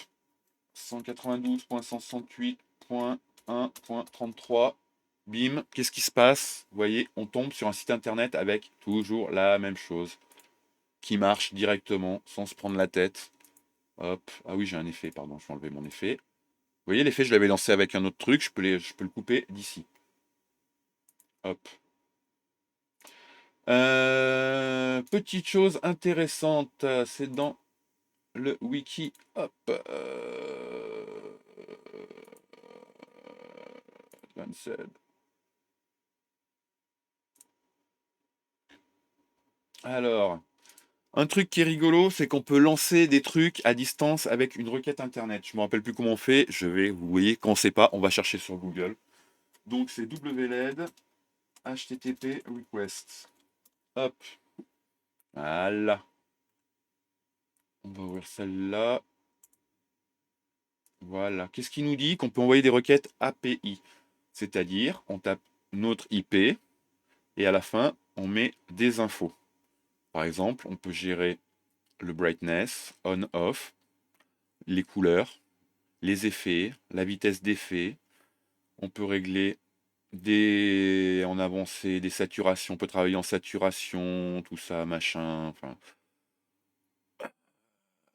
192.168.1.33. Bim. Qu'est-ce qui se passe? Vous voyez, on tombe sur un site internet avec toujours la même chose. Qui marche directement, sans se prendre la tête. Hop. Ah oui, j'ai un effet, pardon, je vais enlever mon effet. Vous voyez, l'effet, je l'avais lancé avec un autre truc, je peux le couper d'ici. Hop. Petite chose intéressante, c'est dans le wiki. Hop. Advanced. Alors, un truc qui est rigolo, c'est qu'on peut lancer des trucs à distance avec une requête internet. Je me rappelle plus comment on fait. Vous voyez, quand on sait pas, on va chercher sur Google. Donc c'est WLED HTTP request. Hop. Voilà. On va ouvrir celle-là. Voilà. Qu'est-ce qui nous dit? Qu'on peut envoyer des requêtes API. C'est-à-dire, on tape notre IP et à la fin, on met des infos. Par exemple, on peut gérer le brightness, on-off, les couleurs, les effets, la vitesse d'effet. On peut régler en avancée, des saturations. On peut travailler en saturation, tout ça, machin. Enfin,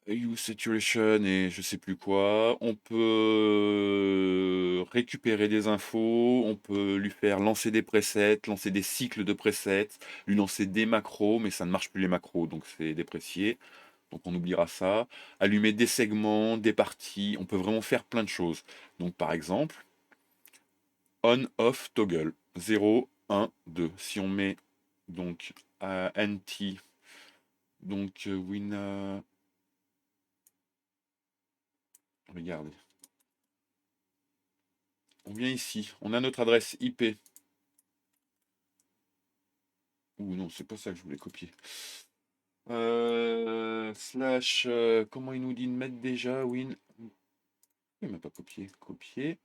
Use Saturation et je sais plus quoi. On peut récupérer des infos, on peut lui faire lancer des presets, lancer des cycles de presets, lui lancer des macros, mais ça ne marche plus les macros, donc c'est déprécié. Donc on oubliera ça. Allumer des segments, des parties, on peut vraiment faire plein de choses. Donc par exemple, on-off toggle 0, 1, 2. Si on met donc NT, donc win. Regardez. On vient ici, on a notre adresse IP. Ou non, c'est pas ça que je voulais copier. Slash, comment il nous dit de mettre déjà, win. Il m'a pas copié. Copier.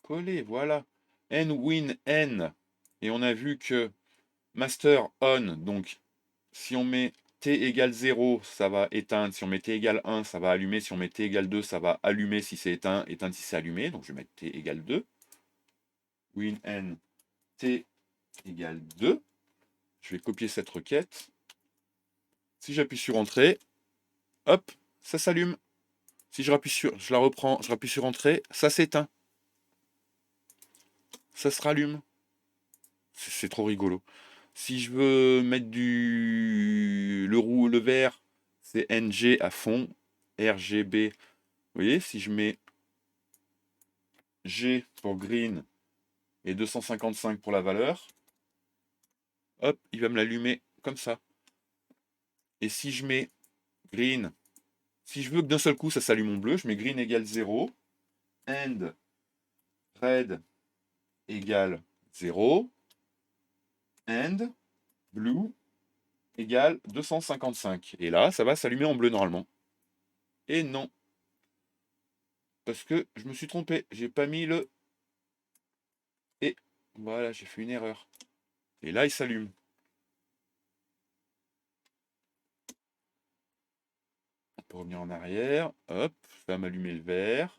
Coller, voilà. N win N. Et on a vu que master on, donc si on met t égale 0, ça va éteindre. Si on met t égale 1, ça va allumer. Si on met t égale 2, ça va allumer si c'est éteint, éteindre si c'est allumé. Donc je vais mettre t égale 2. Win n t égale 2. Je vais copier cette requête. Si j'appuie sur Entrée, hop, ça s'allume. Si je la reprends, je rappuie sur Entrée, ça s'éteint. Ça se rallume. C'est trop rigolo. Si je veux mettre le vert, c'est NG à fond, RGB. Vous voyez, si je mets G pour green et 255 pour la valeur, hop, il va me l'allumer comme ça. Et si je mets green, si je veux que d'un seul coup ça s'allume en bleu, je mets green égale 0, and red égale 0, and blue égale 255. Et là, ça va s'allumer en bleu normalement. Et non. Parce que je me suis trompé. J'ai pas mis le et. Voilà, j'ai fait une erreur. Et là, il s'allume. On peut revenir en arrière. Hop, ça va m'allumer le vert.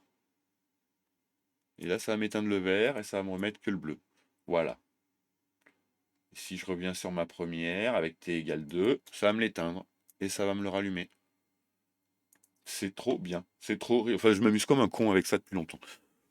Et là, ça va m'éteindre le vert et ça va me remettre que le bleu. Voilà. Et si je reviens sur ma première avec t égale 2, ça va me l'éteindre. Et ça va me le rallumer. C'est trop bien. C'est trop. Enfin, je m'amuse comme un con avec ça depuis longtemps.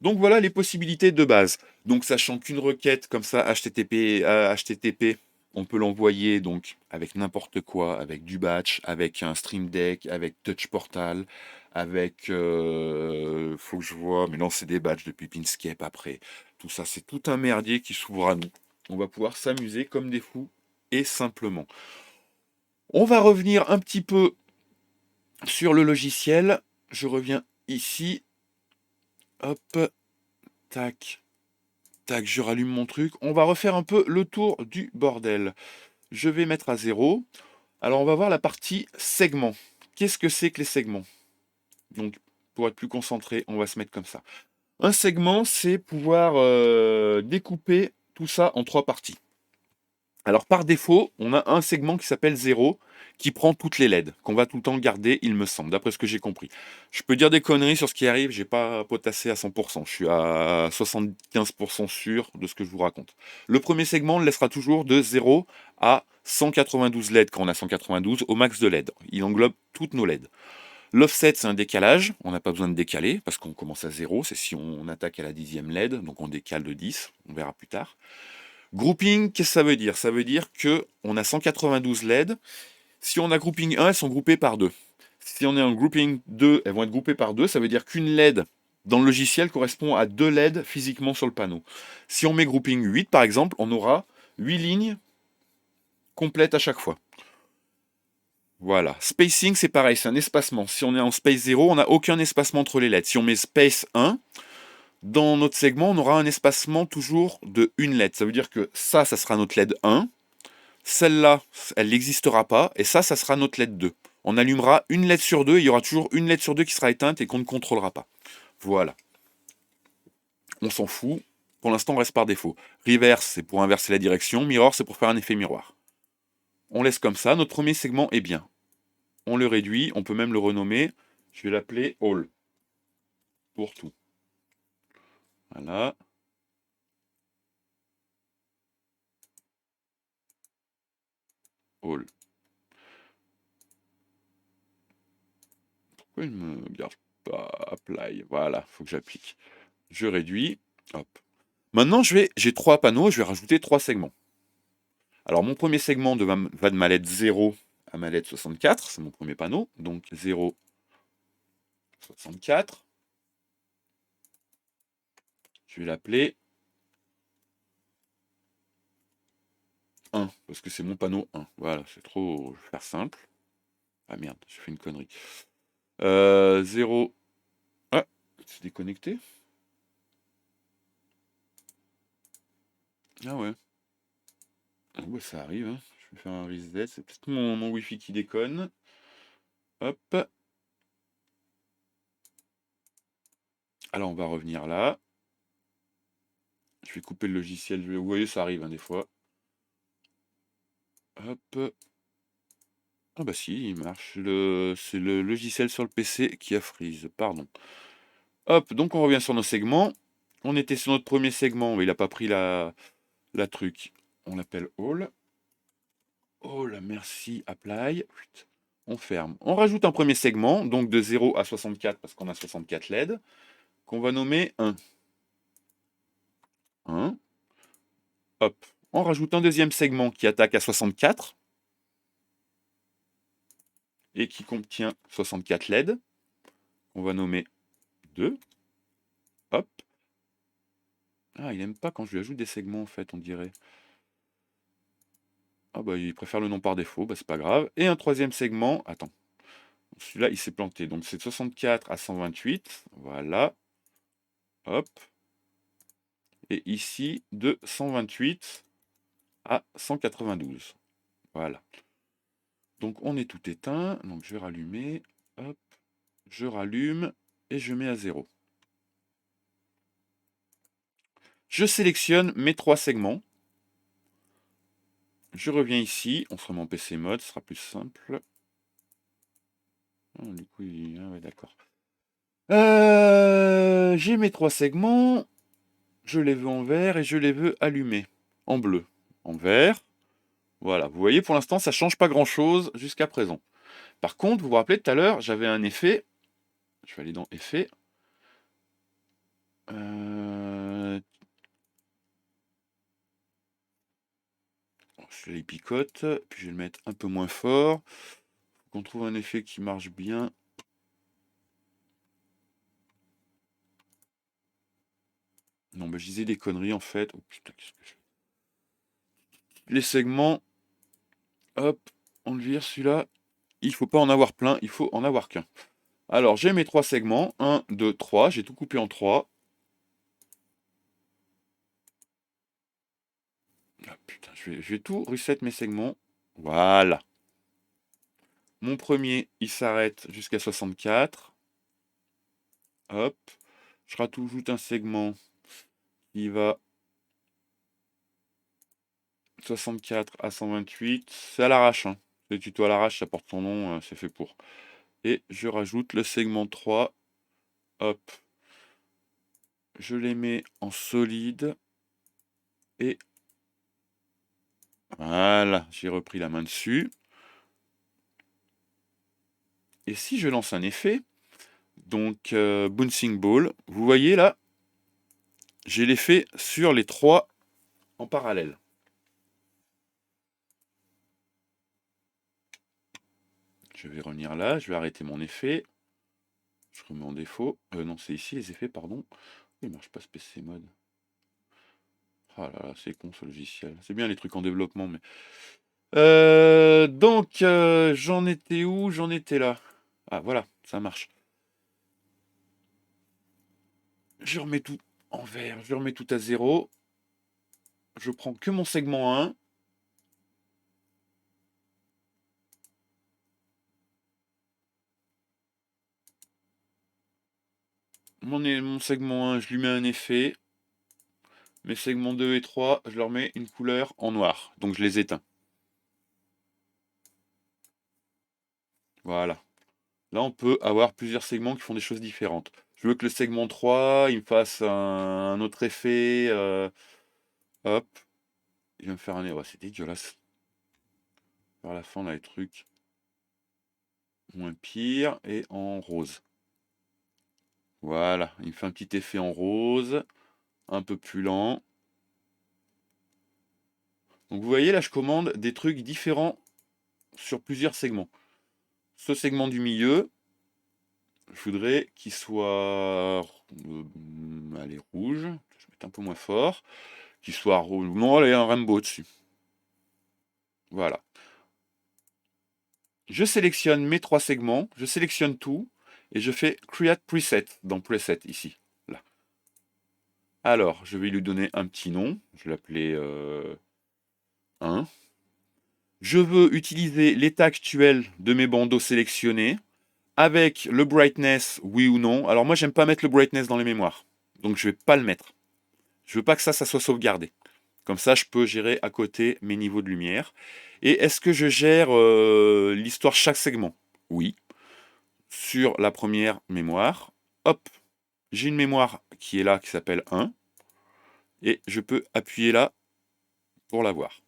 Donc voilà les possibilités de base. Donc sachant qu'une requête comme ça HTTP, on peut l'envoyer donc avec n'importe quoi, avec du batch, avec un Stream Deck, avec Touch Portal, avec faut que je vois, mais non c'est des batchs depuis Pinscape après. Tout ça c'est tout un merdier qui s'ouvre à nous. On va pouvoir s'amuser comme des fous et simplement. On va revenir un petit peu sur le logiciel. Je reviens ici. Hop, tac. Tac, je rallume mon truc. On va refaire un peu le tour du bordel. Je vais mettre à 0. Alors, on va voir la partie segments. Qu'est-ce que c'est que les segments? Donc, pour être plus concentré, on va se mettre comme ça. Un segment, c'est pouvoir découper tout ça en 3 parties. Alors, par défaut, on a un segment qui s'appelle 0, qui prend toutes les LED, qu'on va tout le temps garder, il me semble, d'après ce que j'ai compris. Je peux dire des conneries sur ce qui arrive, j'ai pas potassé à 100%, je suis à 75% sûr de ce que je vous raconte. Le premier segment, on le laissera toujours de 0 à 192 LED, quand on a 192, au max de LED. Il englobe toutes nos LED. L'offset, c'est un décalage, on n'a pas besoin de décaler, parce qu'on commence à 0, c'est si on attaque à la 10e LED, donc on décale de 10, on verra plus tard. Grouping, qu'est-ce que ça veut dire? Ça veut dire qu'on a 192 LED. Si on a grouping 1, elles sont groupées par 2. Si on est en grouping 2, elles vont être groupées par 2. Ça veut dire qu'une LED dans le logiciel correspond à 2 LED physiquement sur le panneau. Si on met grouping 8, par exemple, on aura 8 lignes complètes à chaque fois. Voilà. Spacing, c'est pareil, c'est un espacement. Si on est en space 0, on n'a aucun espacement entre les LED. Si on met space 1, dans notre segment, on aura un espacement toujours de une LED. Ça veut dire que ça sera notre LED 1. Celle-là, elle n'existera pas. Et ça sera notre LED 2. On allumera une LED sur 2. Il y aura toujours une LED sur 2 qui sera éteinte et qu'on ne contrôlera pas. Voilà. On s'en fout. Pour l'instant, on reste par défaut. Reverse, c'est pour inverser la direction. Mirror, c'est pour faire un effet miroir. On laisse comme ça. Notre premier segment est bien. On le réduit. On peut même le renommer. Je vais l'appeler All. Pour tout. Voilà. All. Pourquoi il me garde pas apply? Voilà, faut que j'applique. Je réduis. Hop. Maintenant, j'ai 3 panneaux. Je vais rajouter 3 segments. Alors, mon premier segment va de ma LED 0 à ma LED 64. C'est mon premier panneau. Donc, 0, 64. Je vais l'appeler 1, parce que c'est mon panneau 1. Voilà, c'est trop... Je vais faire simple. Ah merde, j'ai fait une connerie. 0... Ah, c'est déconnecté. Ah ouais. Ah ouais, ça arrive. Hein. Je vais faire un reset. C'est peut-être mon Wi-Fi qui déconne. Hop. Alors, on va revenir là. Je vais couper le logiciel. Vous voyez, ça arrive hein, des fois. Hop. Ah bah si, il marche. C'est le logiciel sur le PC qui a freeze. Pardon. Hop, donc on revient sur nos segments. On était sur notre premier segment, mais il n'a pas pris la truc. On l'appelle All. All, merci, Apply. On ferme. On rajoute un premier segment, donc de 0 à 64, parce qu'on a 64 LED, qu'on va nommer 1. 1. Hop. On rajoute un deuxième segment qui attaque à 64 et qui contient 64 LED. On va nommer 2. Hop. Ah, il n'aime pas quand je lui ajoute des segments, en fait, on dirait. Ah bah, il préfère le nom par défaut, bah c'est pas grave. Et un troisième segment, attends. Celui-là, il s'est planté. Donc c'est de 64 à 128. Voilà. Hop. Et ici, de 128 à 192. Voilà. Donc on est tout éteint. Donc je vais rallumer. Hop. Je rallume et je mets à 0. Je sélectionne mes 3 segments. Je reviens ici. On se remet en PC mode. Ce sera plus simple. Oh, du coup, ah ouais, d'accord. J'ai mes 3 segments. Je les veux en vert et je les veux allumés. En bleu. En vert. Voilà, vous voyez, pour l'instant, ça ne change pas grand-chose jusqu'à présent. Par contre, vous vous rappelez, tout à l'heure, j'avais un effet. Je vais aller dans Effets. Je les picote, puis je vais le mettre un peu moins fort. Faut qu'on trouve un effet qui marche bien. Non, bah, je disais des conneries, en fait. Oh putain, qu'est-ce que je fais? Les segments. Hop, on le vire, celui-là. Il faut pas en avoir plein, il faut en avoir qu'un. Alors, j'ai mes 3 segments. 1, 2, 3. J'ai tout coupé en 3. Ah putain, je vais tout reset mes segments. Voilà. Mon premier, il s'arrête jusqu'à 64. Hop. Je rajoute un segment qui va 64 à 128. C'est à l'arrache. Hein. Le tuto à l'arrache, ça porte son nom, c'est fait pour. Et je rajoute le segment 3. Hop. Je les mets en solide. Et voilà, j'ai repris la main dessus. Et si je lance un effet, donc Bouncing Ball, vous voyez là, j'ai l'effet sur les 3 en parallèle. Je vais revenir là, je vais arrêter mon effet. Je remets en défaut. Non, c'est ici les effets, pardon. Il marche pas ce PC mode. Ah là là, c'est con ce logiciel. C'est bien les trucs en développement, mais. Donc, j'en étais où? J'en étais là. Ah voilà, ça marche. Je remets tout en vert, je remets tout à 0. Je prends que mon segment 1. Mon segment 1, je lui mets un effet. Mes segments 2 et 3, je leur mets une couleur en noir. Donc je les éteins. Voilà. Là, on peut avoir plusieurs segments qui font des choses différentes. Je veux que le segment 3, il me fasse un autre effet. Hop. Il va me faire un erreur. C'est dégueulasse. Vers la fin, on a les trucs moins pire et en rose. Voilà. Il me fait un petit effet en rose. Un peu plus lent. Donc vous voyez, là, je commande des trucs différents sur plusieurs segments. Ce segment du milieu, je voudrais qu'il soit allez, rouge. Je vais mettre un peu moins fort. Qu'il soit rouge. Non, allez, un rainbow dessus. Voilà. Je sélectionne mes 3 segments, je sélectionne tout, et je fais Create Preset dans Preset ici. Là. Alors, je vais lui donner un petit nom. Je vais l'appeler 1. Je veux utiliser l'état actuel de mes bandeaux sélectionnés avec le brightness, oui ou non. Alors moi, j'aime pas mettre le brightness dans les mémoires. Donc je vais pas le mettre. Je veux pas que ça soit sauvegardé. Comme ça, je peux gérer à côté mes niveaux de lumière. Et est-ce que je gère l'histoire chaque segment? Oui. Sur la première mémoire, hop, j'ai une mémoire qui est là, qui s'appelle 1. Et je peux appuyer là pour la voir.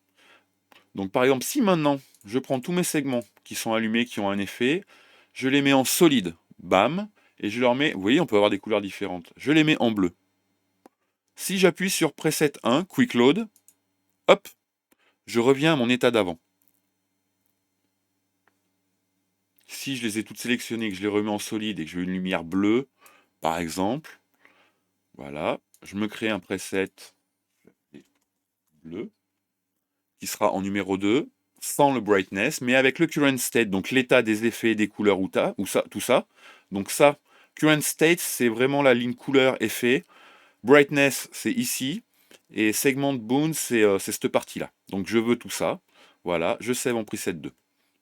Donc par exemple, si maintenant, je prends tous mes segments qui sont allumés, qui ont un effet, je les mets en solide, bam, et je leur mets, vous voyez, on peut avoir des couleurs différentes. Je les mets en bleu. Si j'appuie sur preset 1, quick load, hop, je reviens à mon état d'avant. Si je les ai toutes sélectionnées, que je les remets en solide et que je veux une lumière bleue, par exemple, voilà, je me crée un preset bleu qui sera en numéro 2, sans le brightness, mais avec le current state, donc l'état des effets, des couleurs ou ça, tout ça. Donc ça, current state, c'est vraiment la ligne couleur effet. Brightness, c'est ici. Et segment bound, c'est cette partie-là. Donc je veux tout ça. Voilà, je save en preset 2.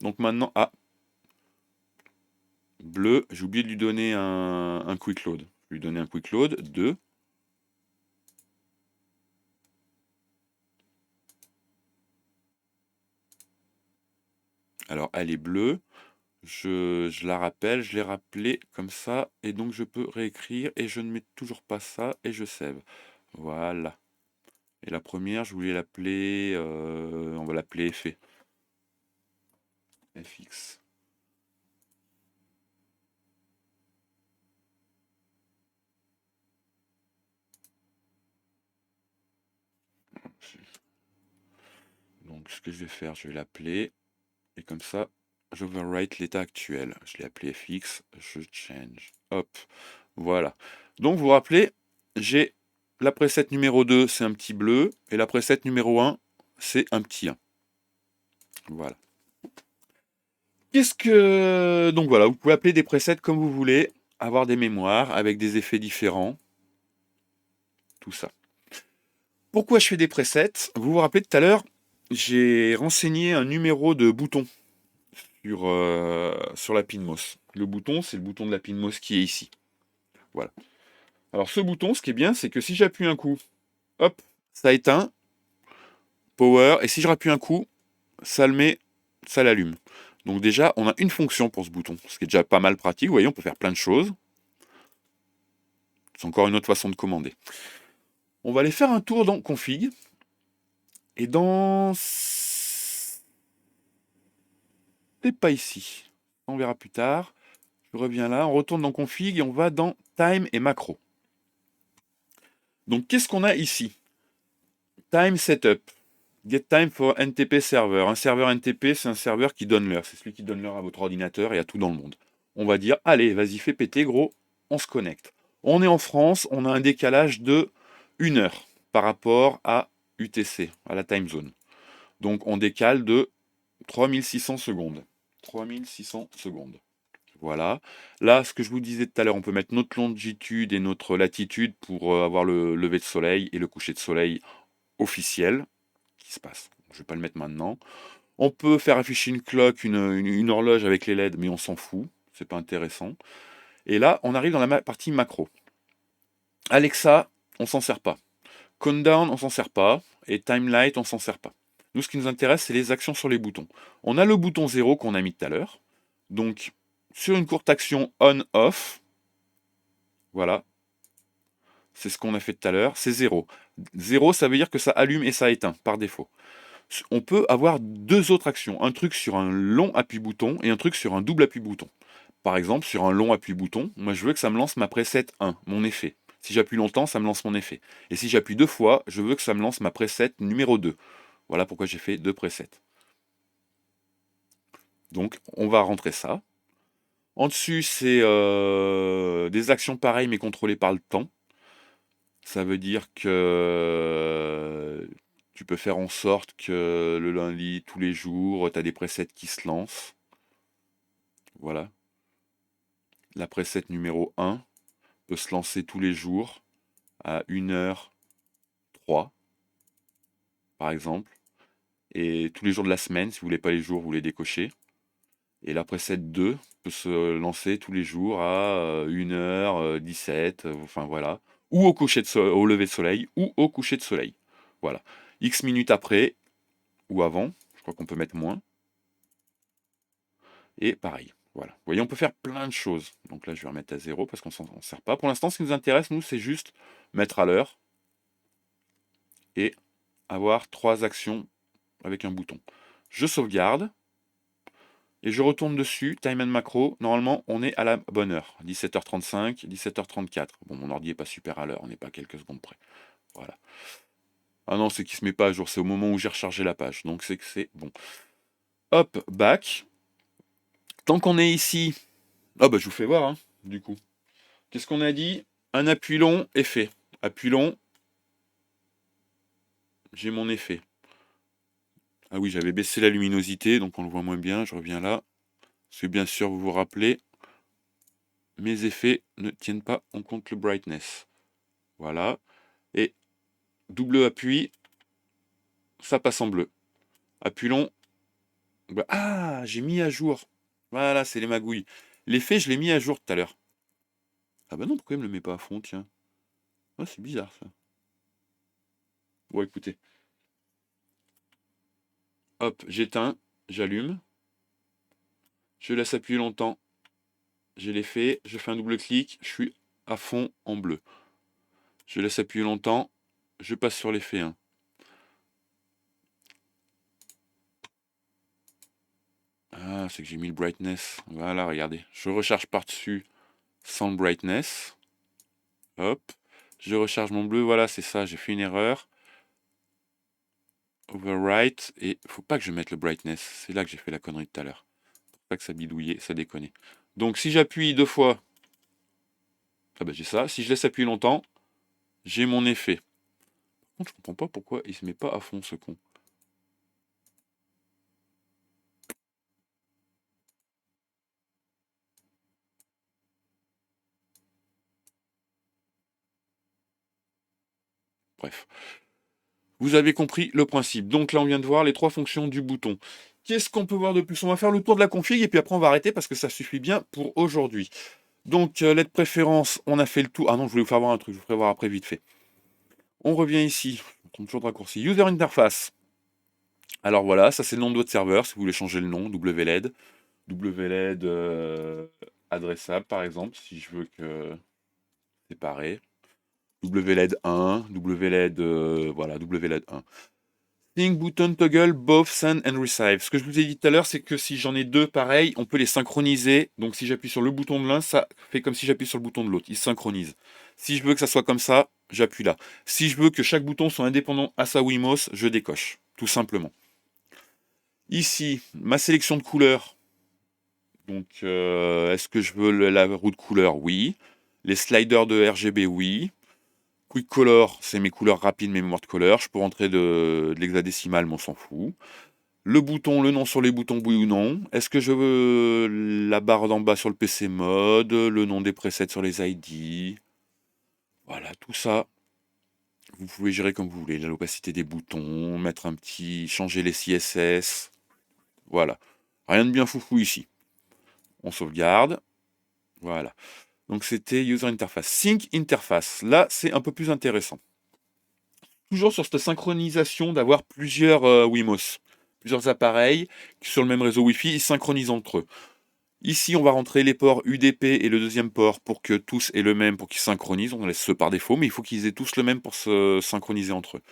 Donc maintenant, bleu, j'ai oublié de lui donner un quick load. Je vais lui donner un quick load, 2. Alors elle est bleue. Je la rappelle, je l'ai rappelé comme ça, et donc je peux réécrire, et je ne mets toujours pas ça, et je save. Voilà. Et la première, je voulais l'appeler, on va l'appeler effet. FX. Donc ce que je vais faire, je vais l'appeler, et comme ça, j'overwrite l'état actuel. Je l'ai appelé FX, je change. Hop, voilà. Donc vous vous rappelez, j'ai la preset numéro 2, c'est un petit bleu, et la preset numéro 1, c'est un petit 1. Voilà. Qu'est-ce que... Donc voilà, vous pouvez appeler des presets comme vous voulez, avoir des mémoires avec des effets différents, tout ça. Pourquoi je fais des presets? Vous vous rappelez tout à l'heure, j'ai renseigné un numéro de bouton sur la Pinmos. Le bouton, c'est le bouton de la Pinmos qui est ici. Voilà. Alors ce bouton, ce qui est bien, c'est que si j'appuie un coup, hop, ça éteint, power, et si je rappuie un coup, ça le met, ça l'allume. Donc déjà, on a une fonction pour ce bouton, ce qui est déjà pas mal pratique. Vous voyez, on peut faire plein de choses. C'est encore une autre façon de commander. On va aller faire un tour dans config. Et dans... C'est pas ici. On verra plus tard. Je reviens là, on retourne dans config et on va dans time et macro. Donc qu'est-ce qu'on a ici? Time setup. Get time for NTP server. Un serveur NTP, c'est un serveur qui donne l'heure. C'est celui qui donne l'heure à votre ordinateur et à tout dans le monde. On va dire, allez, vas-y, fais péter, gros, on se connecte. On est en France, on a un décalage de 1 heure par rapport à UTC, à la time zone. Donc on décale de 3600 secondes. 3600 secondes. Voilà. Là, ce que je vous disais tout à l'heure, on peut mettre notre longitude et notre latitude pour avoir le lever de soleil et le coucher de soleil officiel qui se passe. Je ne vais pas le mettre maintenant. On peut faire afficher une clock, une horloge avec les LED, mais on s'en fout. C'est pas intéressant. Et là, on arrive dans la partie macro. Alexa, on s'en sert pas. Countdown, on s'en sert pas. Et Timelight, on s'en sert pas. Nous, ce qui nous intéresse, c'est les actions sur les boutons. On a le bouton 0 qu'on a mis tout à l'heure. Donc, sur une courte action on-off, voilà, c'est ce qu'on a fait tout à l'heure, c'est 0. 0, ça veut dire que ça allume et ça éteint, par défaut. On peut avoir deux autres actions, un truc sur un long appui-bouton et un truc sur un double appui-bouton. Par exemple, sur un long appui-bouton, moi je veux que ça me lance ma preset 1, mon effet. Si j'appuie longtemps, ça me lance mon effet. Et si j'appuie 2 fois, je veux que ça me lance ma preset numéro 2. Voilà pourquoi j'ai fait 2 presets. Donc on va rentrer ça. En dessus, c'est des actions pareilles mais contrôlées par le temps. Ça veut dire que tu peux faire en sorte que le lundi, tous les jours, tu as des presets qui se lancent. Voilà. La preset numéro 1 peut se lancer tous les jours à 1h03, par exemple. Et tous les jours de la semaine, si vous voulez pas les jours, vous les décochez. Et la preset 2 peut se lancer tous les jours à 1h17, enfin voilà. Ou au au lever de soleil, ou au coucher de soleil. Voilà. X minutes après, ou avant, je crois qu'on peut mettre moins. Et pareil, voilà. Vous voyez, on peut faire plein de choses. Donc là, je vais remettre à 0 parce qu'on s'en sert pas. Pour l'instant, ce qui nous intéresse, nous, c'est juste mettre à l'heure et avoir 3 actions avec un bouton. Je sauvegarde et je retourne dessus, Time and Macro. Normalement, on est à la bonne heure, 17h35, 17h34. Bon, mon ordi n'est pas super à l'heure, on n'est pas à quelques secondes près. Voilà. Ah non, c'est qu'il se met pas à jour, c'est au moment où j'ai rechargé la page. Donc c'est que c'est bon. Hop, back. Tant qu'on est ici, ah bah je vous fais voir, hein, du coup. Qu'est-ce qu'on a dit? Un appui long, effet. Appui long, j'ai mon effet. Ah oui, j'avais baissé la luminosité, donc on le voit moins bien. Je reviens là. Parce que bien sûr, vous vous rappelez, mes effets ne tiennent pas en compte le brightness. Voilà. Et double appui, ça passe en bleu. Appui long. Ah, j'ai mis à jour. Voilà, c'est les magouilles. L'effet, je l'ai mis à jour tout à l'heure. Ah bah non, pourquoi il me le met pas à fond, tiens. Ah, c'est bizarre ça. Bon, écoutez. Hop, j'éteins, j'allume. Je laisse appuyer longtemps. J'ai l'effet, je fais un double clic, je suis à fond en bleu. Je laisse appuyer longtemps, je passe sur l'effet 1. Ah, c'est que j'ai mis le brightness. Voilà, regardez. Je recharge par-dessus sans le brightness. Hop. Je recharge mon bleu. Voilà, c'est ça. J'ai fait une erreur. Overwrite. Et faut pas que je mette le brightness. C'est là que j'ai fait la connerie tout à l'heure. Faut pas que ça bidouillait, ça déconne. Donc si j'appuie 2 fois, ah bah j'ai ça. Si je laisse appuyer longtemps, j'ai mon effet. Par contre, je comprends pas pourquoi il se met pas à fond ce con. Bref. Vous avez compris le principe. Donc là, on vient de voir les 3 fonctions du bouton. Qu'est-ce qu'on peut voir de plus? On va faire le tour de la config et puis après on va arrêter parce que ça suffit bien pour aujourd'hui. Donc LED préférence, on a fait le tour. Ah non, je voulais vous faire voir un truc, je vous ferai voir après vite fait. On revient ici, on tombe toujours de raccourci. User Interface. Alors voilà, ça c'est le nom de votre serveur, si vous voulez changer le nom, WLED. WLED adressable par exemple, si je veux que séparé. WLED 1, WLED, voilà, WLED 1. Sync button toggle both send and receive. Ce que je vous ai dit tout à l'heure, c'est que si j'en ai deux pareils, on peut les synchroniser. Donc si j'appuie sur le bouton de l'un, ça fait comme si j'appuie sur le bouton de l'autre. Ils se synchronisent. Si je veux que ça soit comme ça, j'appuie là. Si je veux que chaque bouton soit indépendant à sa Wimos, je décoche. Tout simplement. Ici, ma sélection de couleurs. Donc, est-ce que je veux la roue de couleur? Oui. Les sliders de RGB? Oui. Quick Color, c'est mes couleurs rapides, mes mémoires de couleurs. Je peux rentrer de l'hexadécimal, mais on s'en fout. Le bouton, le nom sur les boutons, oui ou non. Est-ce que je veux la barre d'en bas sur le PC mode, le nom des presets sur les ID. Voilà, tout ça, vous pouvez gérer comme vous voulez. L'opacité des boutons, mettre un petit, changer les CSS. Voilà. Rien de bien foufou ici. On sauvegarde. Voilà. Donc c'était User Interface. Sync Interface. Là, c'est un peu plus intéressant. Toujours sur cette synchronisation d'avoir plusieurs Wimos. Plusieurs appareils qui, sur le même réseau Wi-Fi, ils synchronisent entre eux. Ici, on va rentrer les ports UDP et le deuxième port pour que tous aient le même, pour qu'ils synchronisent. On laisse ceux par défaut, mais il faut qu'ils aient tous le même pour se synchroniser entre eux.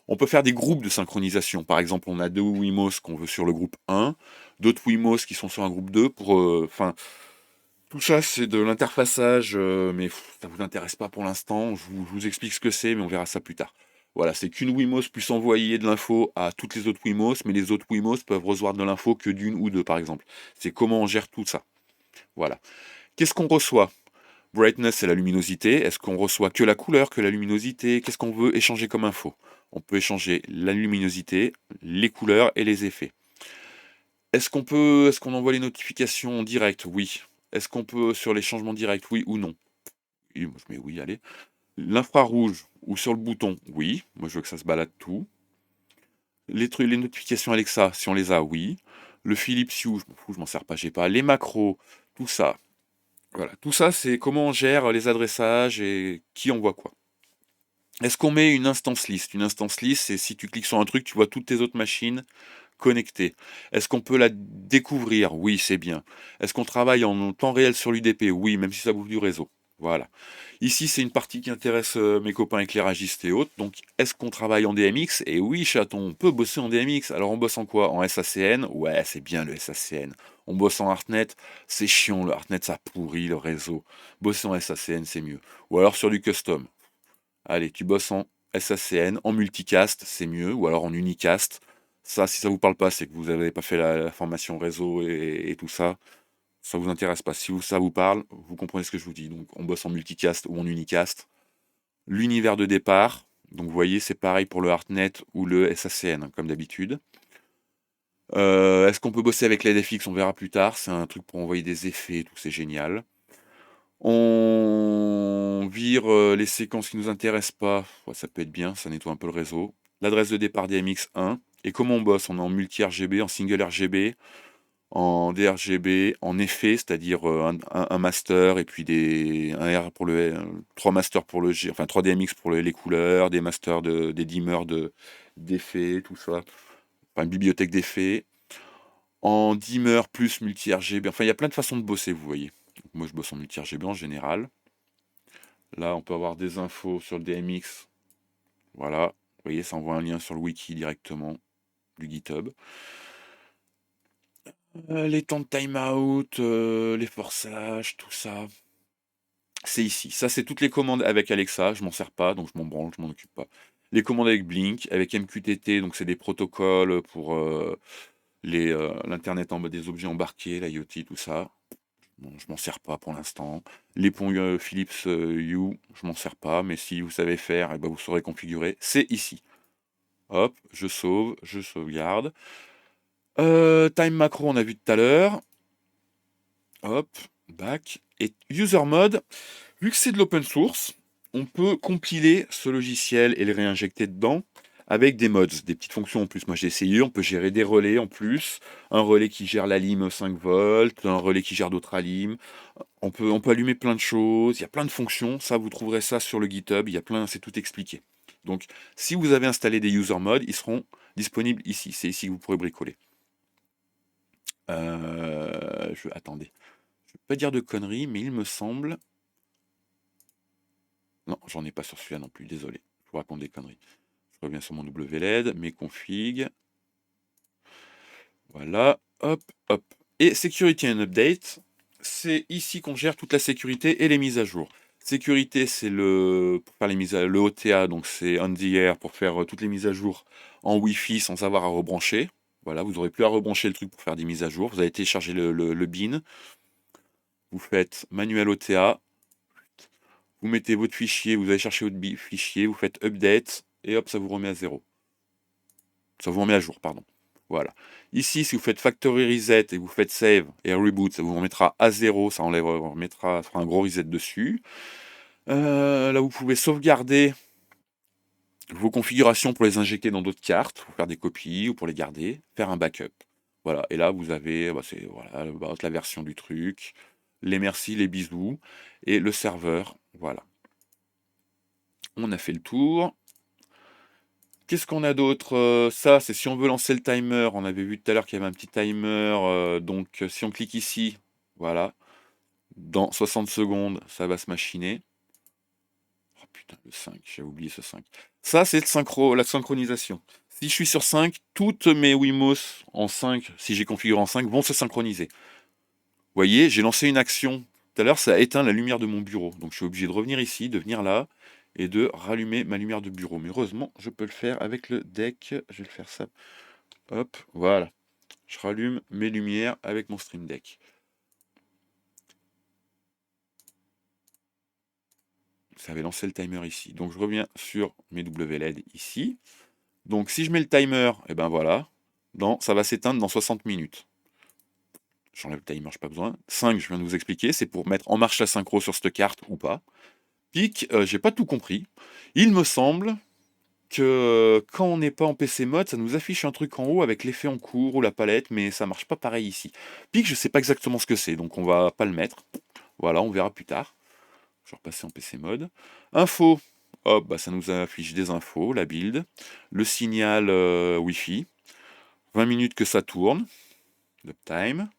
On peut faire des groupes de synchronisation. Par exemple, on a 2 Wimos qu'on veut sur le groupe 1, d'autres Wimos qui sont sur un groupe 2 pour... Enfin, tout ça, c'est de l'interfaçage, mais ça vous intéresse pas pour l'instant. Je vous explique ce que c'est, mais on verra ça plus tard. Voilà, c'est qu'une Wimos puisse envoyer de l'info à toutes les autres Wimos, mais les autres Wimos peuvent recevoir de l'info que d'une ou deux, par exemple. C'est comment on gère tout ça. Voilà. Qu'est-ce qu'on reçoit? Brightness, c'est la luminosité. Est-ce qu'on reçoit que la couleur, que la luminosité? Qu'est-ce qu'on veut échanger comme info? On peut échanger la luminosité, les couleurs et les effets. Est-ce qu'on envoie les notifications en direct? Oui. Est-ce qu'on peut sur les changements directs? Oui ou non? Oui, moi je mets oui, allez. L'infrarouge ou sur le bouton? Oui. Moi je veux que ça se balade tout. Les notifications Alexa, si on les a, oui. Le Philips Hue, je m'en fous, je m'en sers pas, j'ai pas. Les macros, tout ça. Voilà, tout ça, c'est comment on gère les adressages et qui envoie quoi. Est-ce qu'on met une instance list? Une instance list, c'est si tu cliques sur un truc, tu vois toutes tes autres machines connectées. Est-ce qu'on peut la découvrir? Oui, c'est bien. Est-ce qu'on travaille en temps réel sur l'UDP? Oui, même si ça bouffe du réseau. Voilà. Ici, c'est une partie qui intéresse mes copains éclairagistes et autres. Donc, est-ce qu'on travaille en DMX? Et oui, chaton, on peut bosser en DMX. Alors, on bosse en quoi? En SACN? Ouais, c'est bien le SACN. On bosse en ArtNet? C'est chiant, le ArtNet, ça pourrit le réseau. Bosser en SACN, c'est mieux. Ou alors sur du custom. Allez, tu bosses en SACN, en multicast, c'est mieux, ou alors en unicast. Ça, si ça vous parle pas, c'est que vous n'avez pas fait la formation réseau et tout ça. Ça vous intéresse pas. Si ça vous parle, vous comprenez ce que je vous dis. Donc, on bosse en multicast ou en unicast. L'univers de départ, donc vous voyez, c'est pareil pour le ArtNet ou le SACN, hein, comme d'habitude. Est-ce qu'on peut bosser avec l'EdFX? On verra plus tard. C'est un truc pour envoyer des effets, tout c'est génial. On vire les séquences qui nous intéressent pas. Ouais, ça peut être bien, ça nettoie un peu le réseau. L'adresse de départ DMX1. Et comment on bosse? On est en multi-RGB, en single RGB, en DRGB, en effet, c'est-à-dire un master et puis un R pour trois masters pour le G, enfin 3 DMX pour les couleurs, des masters des dimmers d'effets, tout ça. Enfin, une bibliothèque d'effets. En dimmer plus multi-RGB. Enfin, il y a plein de façons de bosser, vous voyez. Donc, moi, je bosse en multi-RGB en général. Là, on peut avoir des infos sur le DMX. Voilà. Vous voyez, ça envoie un lien sur le wiki directement du GitHub. Les temps de timeout, les forçages, tout ça. C'est ici. Ça, c'est toutes les commandes avec Alexa. Je m'en sers pas, donc je m'en branle, je m'en occupe pas. Les commandes avec Blink, avec MQTT, donc c'est des protocoles pour l'Internet des objets embarqués, l'IoT, tout ça. Bon, je m'en sers pas pour l'instant. Les ponts Philips Hue, je m'en sers pas, mais si vous savez faire, eh ben vous saurez configurer. C'est ici. Hop, je sauve, je sauvegarde. Time macro, on a vu tout à l'heure. Hop, back. Et user mode, vu que c'est de l'open source, on peut compiler ce logiciel et le réinjecter dedans avec des mods, des petites fonctions en plus. Moi j'ai essayé, on peut gérer des relais en plus, un relais qui gère la lime 5 volts, un relais qui gère d'autres alimes. On peut allumer plein de choses, il y a plein de fonctions, ça vous trouverez ça sur le GitHub, il y a plein, c'est tout expliqué. Donc si vous avez installé des user mods, ils seront disponibles ici, c'est ici que vous pourrez bricoler. Attendez, je ne vais pas dire de conneries, mais il me semble... Non, j'en ai pas sur celui-là non plus, désolé, je vous raconte des conneries. Je reviens sur mon WLED, mes configs. Voilà, hop, hop. Et Security and Update, c'est ici qu'on gère toute la sécurité et les mises à jour. Sécurité, c'est pour faire le OTA, donc c'est on the air pour faire toutes les mises à jour en Wi-Fi sans avoir à rebrancher. Voilà, vous n'aurez plus à rebrancher le truc pour faire des mises à jour. Vous allez télécharger le bin, vous faites manuel OTA, vous mettez votre fichier, vous allez chercher votre fichier, vous faites update, et hop, ça vous remet à zéro. Ça vous remet à jour, pardon. Voilà. Ici, si vous faites factory reset et vous faites save et reboot, ça vous remettra à 0, ça fera un gros reset dessus. Là, vous pouvez sauvegarder vos configurations pour les injecter dans d'autres cartes, pour faire des copies ou pour les garder, faire un backup. Voilà. Et là, vous avez la version du truc, les merci, les bisous et le serveur. Voilà. On a fait le tour. Qu'est-ce qu'on a d'autre? Ça, c'est si on veut lancer le timer. On avait vu tout à l'heure qu'il y avait un petit timer. Donc, si on clique ici, voilà. Dans 60 secondes, ça va se machiner. Oh putain, le 5, j'avais oublié ce 5. Ça, c'est la synchronisation. Si je suis sur 5, toutes mes Wimos en 5, si j'ai configuré en 5, vont se synchroniser. Vous voyez, j'ai lancé une action. Tout à l'heure, ça a éteint la lumière de mon bureau. Donc, je suis obligé de revenir ici, de venir là, et de rallumer ma lumière de bureau. Mais heureusement, je peux le faire avec le deck. Je vais le faire ça. Hop, voilà. Je rallume mes lumières avec mon Stream Deck. Ça avait lancé le timer ici. Donc je reviens sur mes WLED ici. Donc si je mets le timer, et ben voilà, ça va s'éteindre dans 60 minutes. J'enlève le timer, je n'ai pas besoin. 5, je viens de vous expliquer, c'est pour mettre en marche la synchro sur cette carte ou pas. Pic, j'ai pas tout compris. Il me semble que quand on n'est pas en PC mode, ça nous affiche un truc en haut avec l'effet en cours ou la palette, mais ça marche pas pareil ici. Pic, je sais pas exactement ce que c'est, donc on va pas le mettre. Voilà, on verra plus tard. Je vais repasser en PC mode. Info, hop, bah ça nous affiche des infos, la build, le signal Wi-Fi, 20 minutes que ça tourne, l'uptime.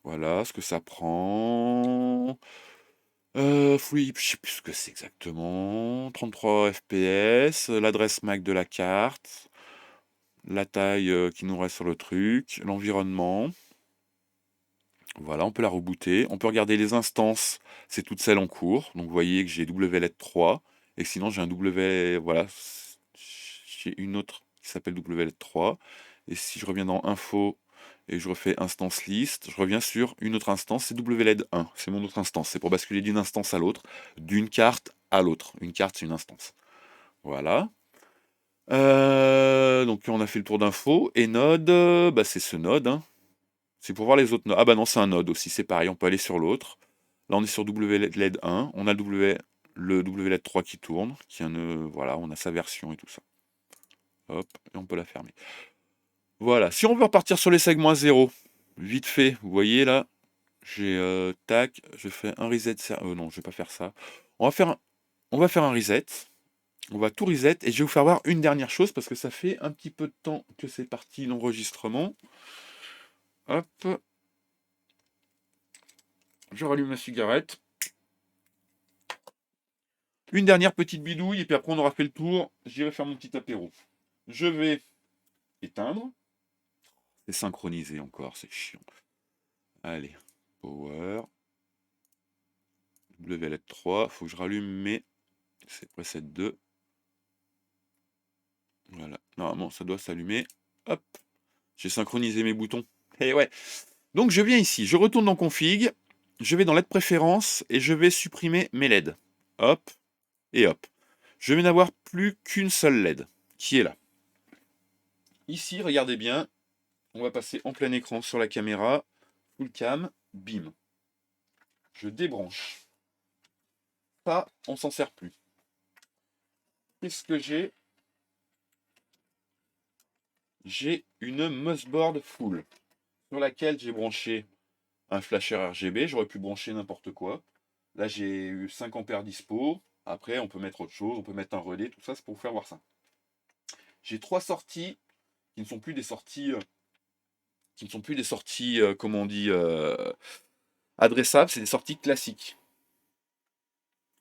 Voilà ce que ça prend. Oui, je sais plus ce que c'est exactement. 33 FPS, l'adresse MAC de la carte, la taille qui nous reste sur le truc, l'environnement. Voilà, on peut la rebooter. On peut regarder les instances, c'est toutes celles en cours. Donc vous voyez que j'ai WLED 3, et que sinon j'ai un W, voilà, j'ai une autre qui s'appelle WLED 3. Et si je reviens dans Info et je refais Instance List, je reviens sur une autre instance, c'est WLED 1. C'est mon autre instance. C'est pour basculer d'une instance à l'autre, d'une carte à l'autre. Une carte, c'est une instance. Voilà. Donc on a fait le tour d'info. Et node, bah, c'est ce node, hein. C'est pour voir les autres nodes. Ah bah non, c'est un node aussi, c'est pareil, on peut aller sur l'autre. Là, on est sur WLED 1, on a le WLED 3 qui tourne, voilà, on a sa version et tout ça. Hop, et on peut la fermer. Voilà, si on veut repartir sur les segments à 0, vite fait, vous voyez là, j'ai tac, je fais un reset, non, je vais pas faire ça. On va faire un reset, on va tout reset, et je vais vous faire voir une dernière chose, parce que ça fait un petit peu de temps que c'est parti l'enregistrement. Hop, je rallume ma cigarette. Une dernière petite bidouille, et puis après on aura fait le tour, j'irai faire mon petit apéro. Je vais éteindre. C'est synchronisé encore, c'est chiant. Allez, power. WLED 3, faut que je rallume mes... C'est preset 2. Voilà, normalement ça doit s'allumer. Hop, j'ai synchronisé mes boutons. Et ouais. Donc je viens ici, je retourne dans config, je vais dans LED préférences et je vais supprimer mes LED. Hop, et hop. Je vais n'avoir plus qu'une seule LED, qui est là. Ici, regardez bien, on va passer en plein écran sur la caméra, full cam, bim. Je débranche. Ça, on s'en sert plus. Qu'est-ce que j'ai? J'ai une Mouseboard full, sur laquelle j'ai branché un flasher RGB. J'aurais pu brancher n'importe quoi. Là, j'ai eu 5 ampères dispo. Après, on peut mettre autre chose, on peut mettre un relais, tout ça, c'est pour vous faire voir ça. J'ai 3 sorties qui ne sont plus des sorties, comment on dit, adressables, c'est des sorties classiques.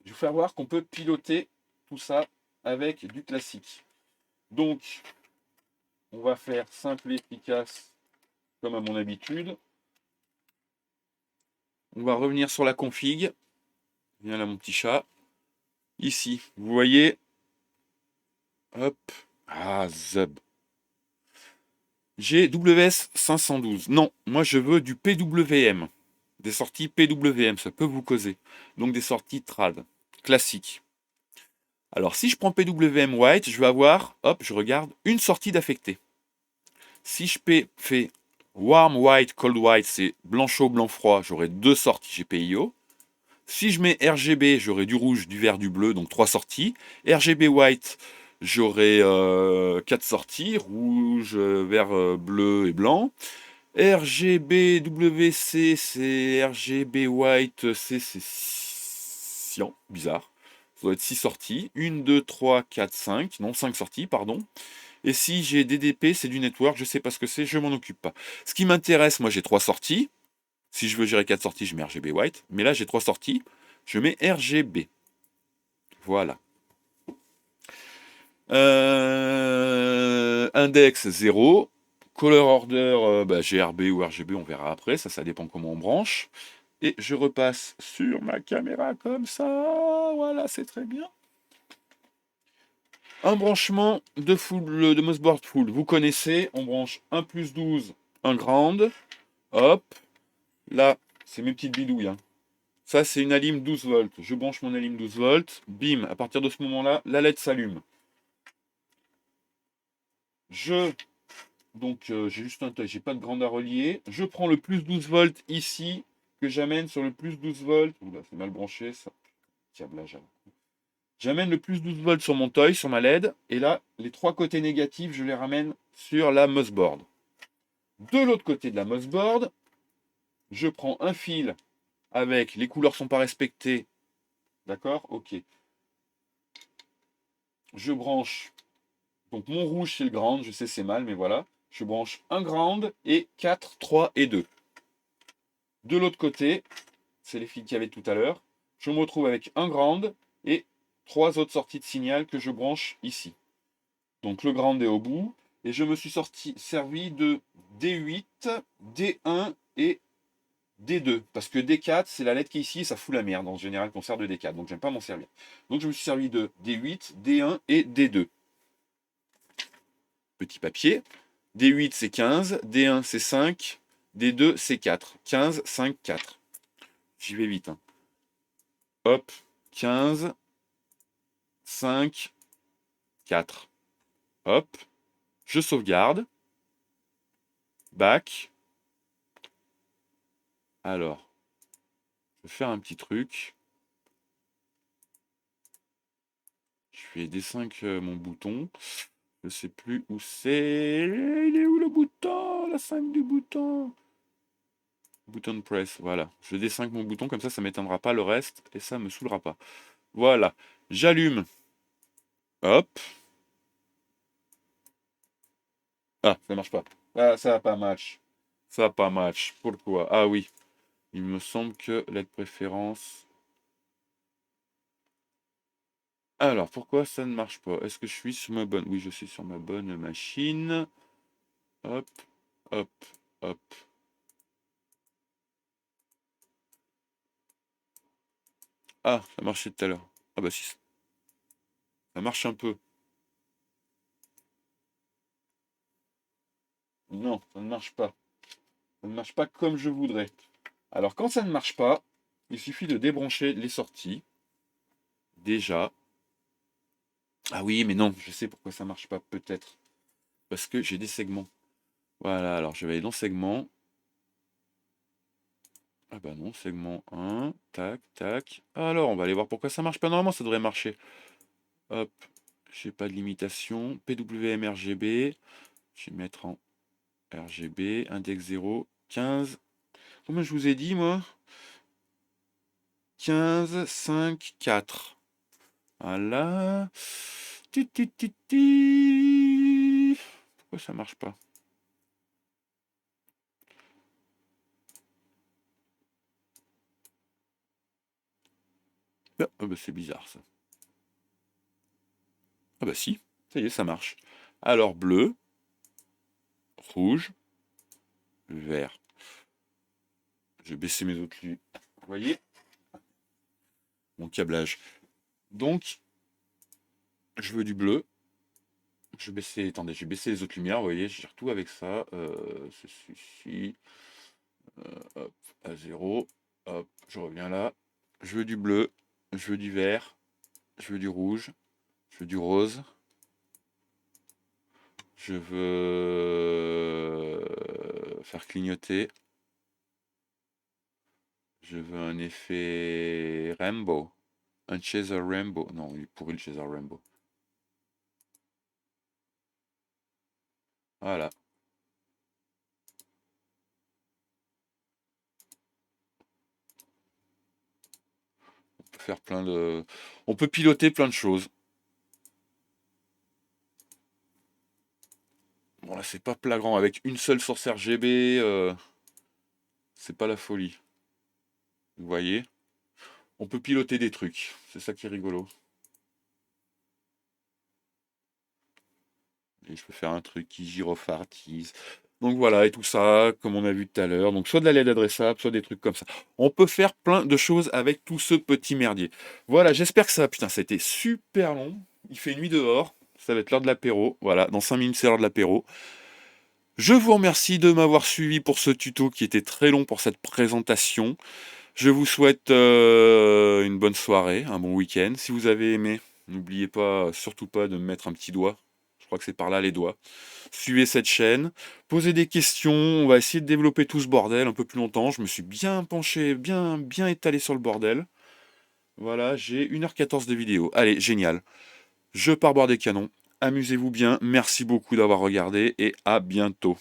Je vais vous faire voir qu'on peut piloter tout ça avec du classique. Donc, on va faire simple et efficace comme à mon habitude. On va revenir sur la config. Viens là mon petit chat. Ici, vous voyez. Hop. Ah, zub. J'ai WS 512. Non, moi je veux du PWM. Des sorties PWM, ça peut vous causer. Donc des sorties trad, classiques. Alors si je prends PWM white, je vais avoir, hop, je regarde, une sortie d'affecté. Si je fais warm white, cold white, c'est blanc chaud, blanc froid, j'aurai 2 sorties GPIO. Si je mets RGB, j'aurai du rouge, du vert, du bleu, donc 3 sorties. RGB white, j'aurai 4 sorties, rouge, vert, bleu et blanc. RGB WC, c'est RGB white, c'est cyan, bizarre. Ça doit être 6 sorties. 1, 2, 3, 4, 5. Non, 5 sorties, pardon. Et si j'ai DDP, c'est du network, je sais pas ce que c'est, je m'en occupe pas. Ce qui m'intéresse, moi j'ai 3 sorties. Si je veux gérer 4 sorties, je mets RGB white. Mais là j'ai 3 sorties, je mets RGB. Voilà. Index 0. Color order, GRB ou RGB, on verra après, ça dépend comment on branche. Et je repasse sur ma caméra comme ça. Voilà, c'est très bien. Un branchement de Mouseboard full. Vous connaissez, on branche un plus 12, un ground. Hop. Là, c'est mes petites bidouilles, hein. Ça, c'est une alim 12 volts. Je branche mon alim 12 volts. Bim, à partir de ce moment-là, la LED s'allume. J'ai juste j'ai pas de grande à relier. Je prends le plus 12 volts ici, que j'amène sur le plus 12 volts. Oula, c'est mal branché, ça. Câblage. J'amène le plus 12 volts sur mon toy, sur ma LED, et là, les trois côtés négatifs, je les ramène sur la mouseboard. De l'autre côté de la mouseboard, je prends un fil avec les couleurs sont pas respectées. D'accord? Ok. Je branche. Donc mon rouge c'est le ground, je sais c'est mal, mais voilà. Je branche un ground et 4, 3 et 2. De l'autre côté, c'est les fils qu'il y avait tout à l'heure. Je me retrouve avec un ground et trois autres sorties de signal que je branche ici. Donc le ground est au bout. Et je me suis servi de D8, D1 et D2. Parce que D4, c'est la lettre qui est ici et ça fout la merde en général qu'on sert de D4. Donc j'aime pas m'en servir. Donc je me suis servi de D8, D1 et D2. Petit papier. D8 c'est 15, D1 c'est 5, D2 c'est 4. 15, 5, 4. J'y vais vite. Hein. Hop, 15, 5, 4. Hop, je sauvegarde. Back. Alors, je vais faire un petit truc. Je fais D5 mon bouton. Je sais plus où c'est. Il est où le bouton? La 5 du bouton. Button press, voilà. Je D5 mon bouton, comme ça m'éteindra pas le reste et ça me saoulera pas. Voilà. J'allume. Hop. Ah, ça marche pas. Ah, ça va pas match. Ça va pas match. Pourquoi? Ah oui. Il me semble que l'aide préférence. Alors, pourquoi ça ne marche pas? Est-ce que je suis sur ma bonne... Oui, je suis sur ma bonne machine. Hop, hop, hop. Ah, ça marchait tout à l'heure. Ah bah si, ça marche un peu. Non, ça ne marche pas. Ça ne marche pas comme je voudrais. Alors, quand ça ne marche pas, il suffit de débrancher les sorties. Déjà. Ah oui, mais non, je sais pourquoi ça marche pas, peut-être. Parce que j'ai des segments. Voilà, alors je vais aller dans segment. Ah bah non, segment 1, tac, tac. Alors, on va aller voir pourquoi ça marche pas. Normalement, ça devrait marcher. Hop, j'ai pas de limitation. PWM RGB. Je vais mettre en RGB. Index 0, 15. Combien je vous ai dit, moi? 15, 5, 4. Voilà. Ti, ti, ti, ti. Pourquoi ça marche pas? Ah bah c'est bizarre ça. Ah bah si, ça y est, ça marche. Alors bleu, rouge, vert. Je vais baisser mes autres lumières. Vous voyez mon câblage. Donc, je veux du bleu. Je vais baisser, attendez, je vais baisser les autres lumières. Vous voyez, je gère tout avec ça. Ceci, hop, à 0. Hop, je reviens là. Je veux du bleu. Je veux du vert. Je veux du rouge. Je veux du rose. Je veux faire clignoter. Je veux un effet rainbow. Un chaser rainbow. Non, il est pourri le chaser rainbow. Voilà. On peut faire plein de... On peut piloter plein de choses. Bon là c'est pas flagrant. Avec une seule source RGB, c'est pas la folie. Vous voyez? On peut piloter des trucs. C'est ça qui est rigolo. Et je peux faire un truc qui gyrofartise. Donc voilà, et tout ça, comme on a vu tout à l'heure. Donc soit de la LED adressable, soit des trucs comme ça. On peut faire plein de choses avec tout ce petit merdier. Voilà, j'espère que ça... Putain, ça a été super long. Il fait nuit dehors. Ça va être l'heure de l'apéro. Voilà, dans 5 minutes, c'est l'heure de l'apéro. Je vous remercie de m'avoir suivi pour ce tuto qui était très long pour cette présentation. Je vous souhaite une bonne soirée, un bon week-end. Si vous avez aimé, n'oubliez pas, surtout pas de me mettre un petit doigt. Je crois que c'est par là les doigts. Suivez cette chaîne, posez des questions, on va essayer de développer tout ce bordel un peu plus longtemps. Je me suis bien penché, bien étalé sur le bordel. Voilà, j'ai 1h14 de vidéo. Allez, génial. Je pars boire des canons. Amusez-vous bien. Merci beaucoup d'avoir regardé et à bientôt.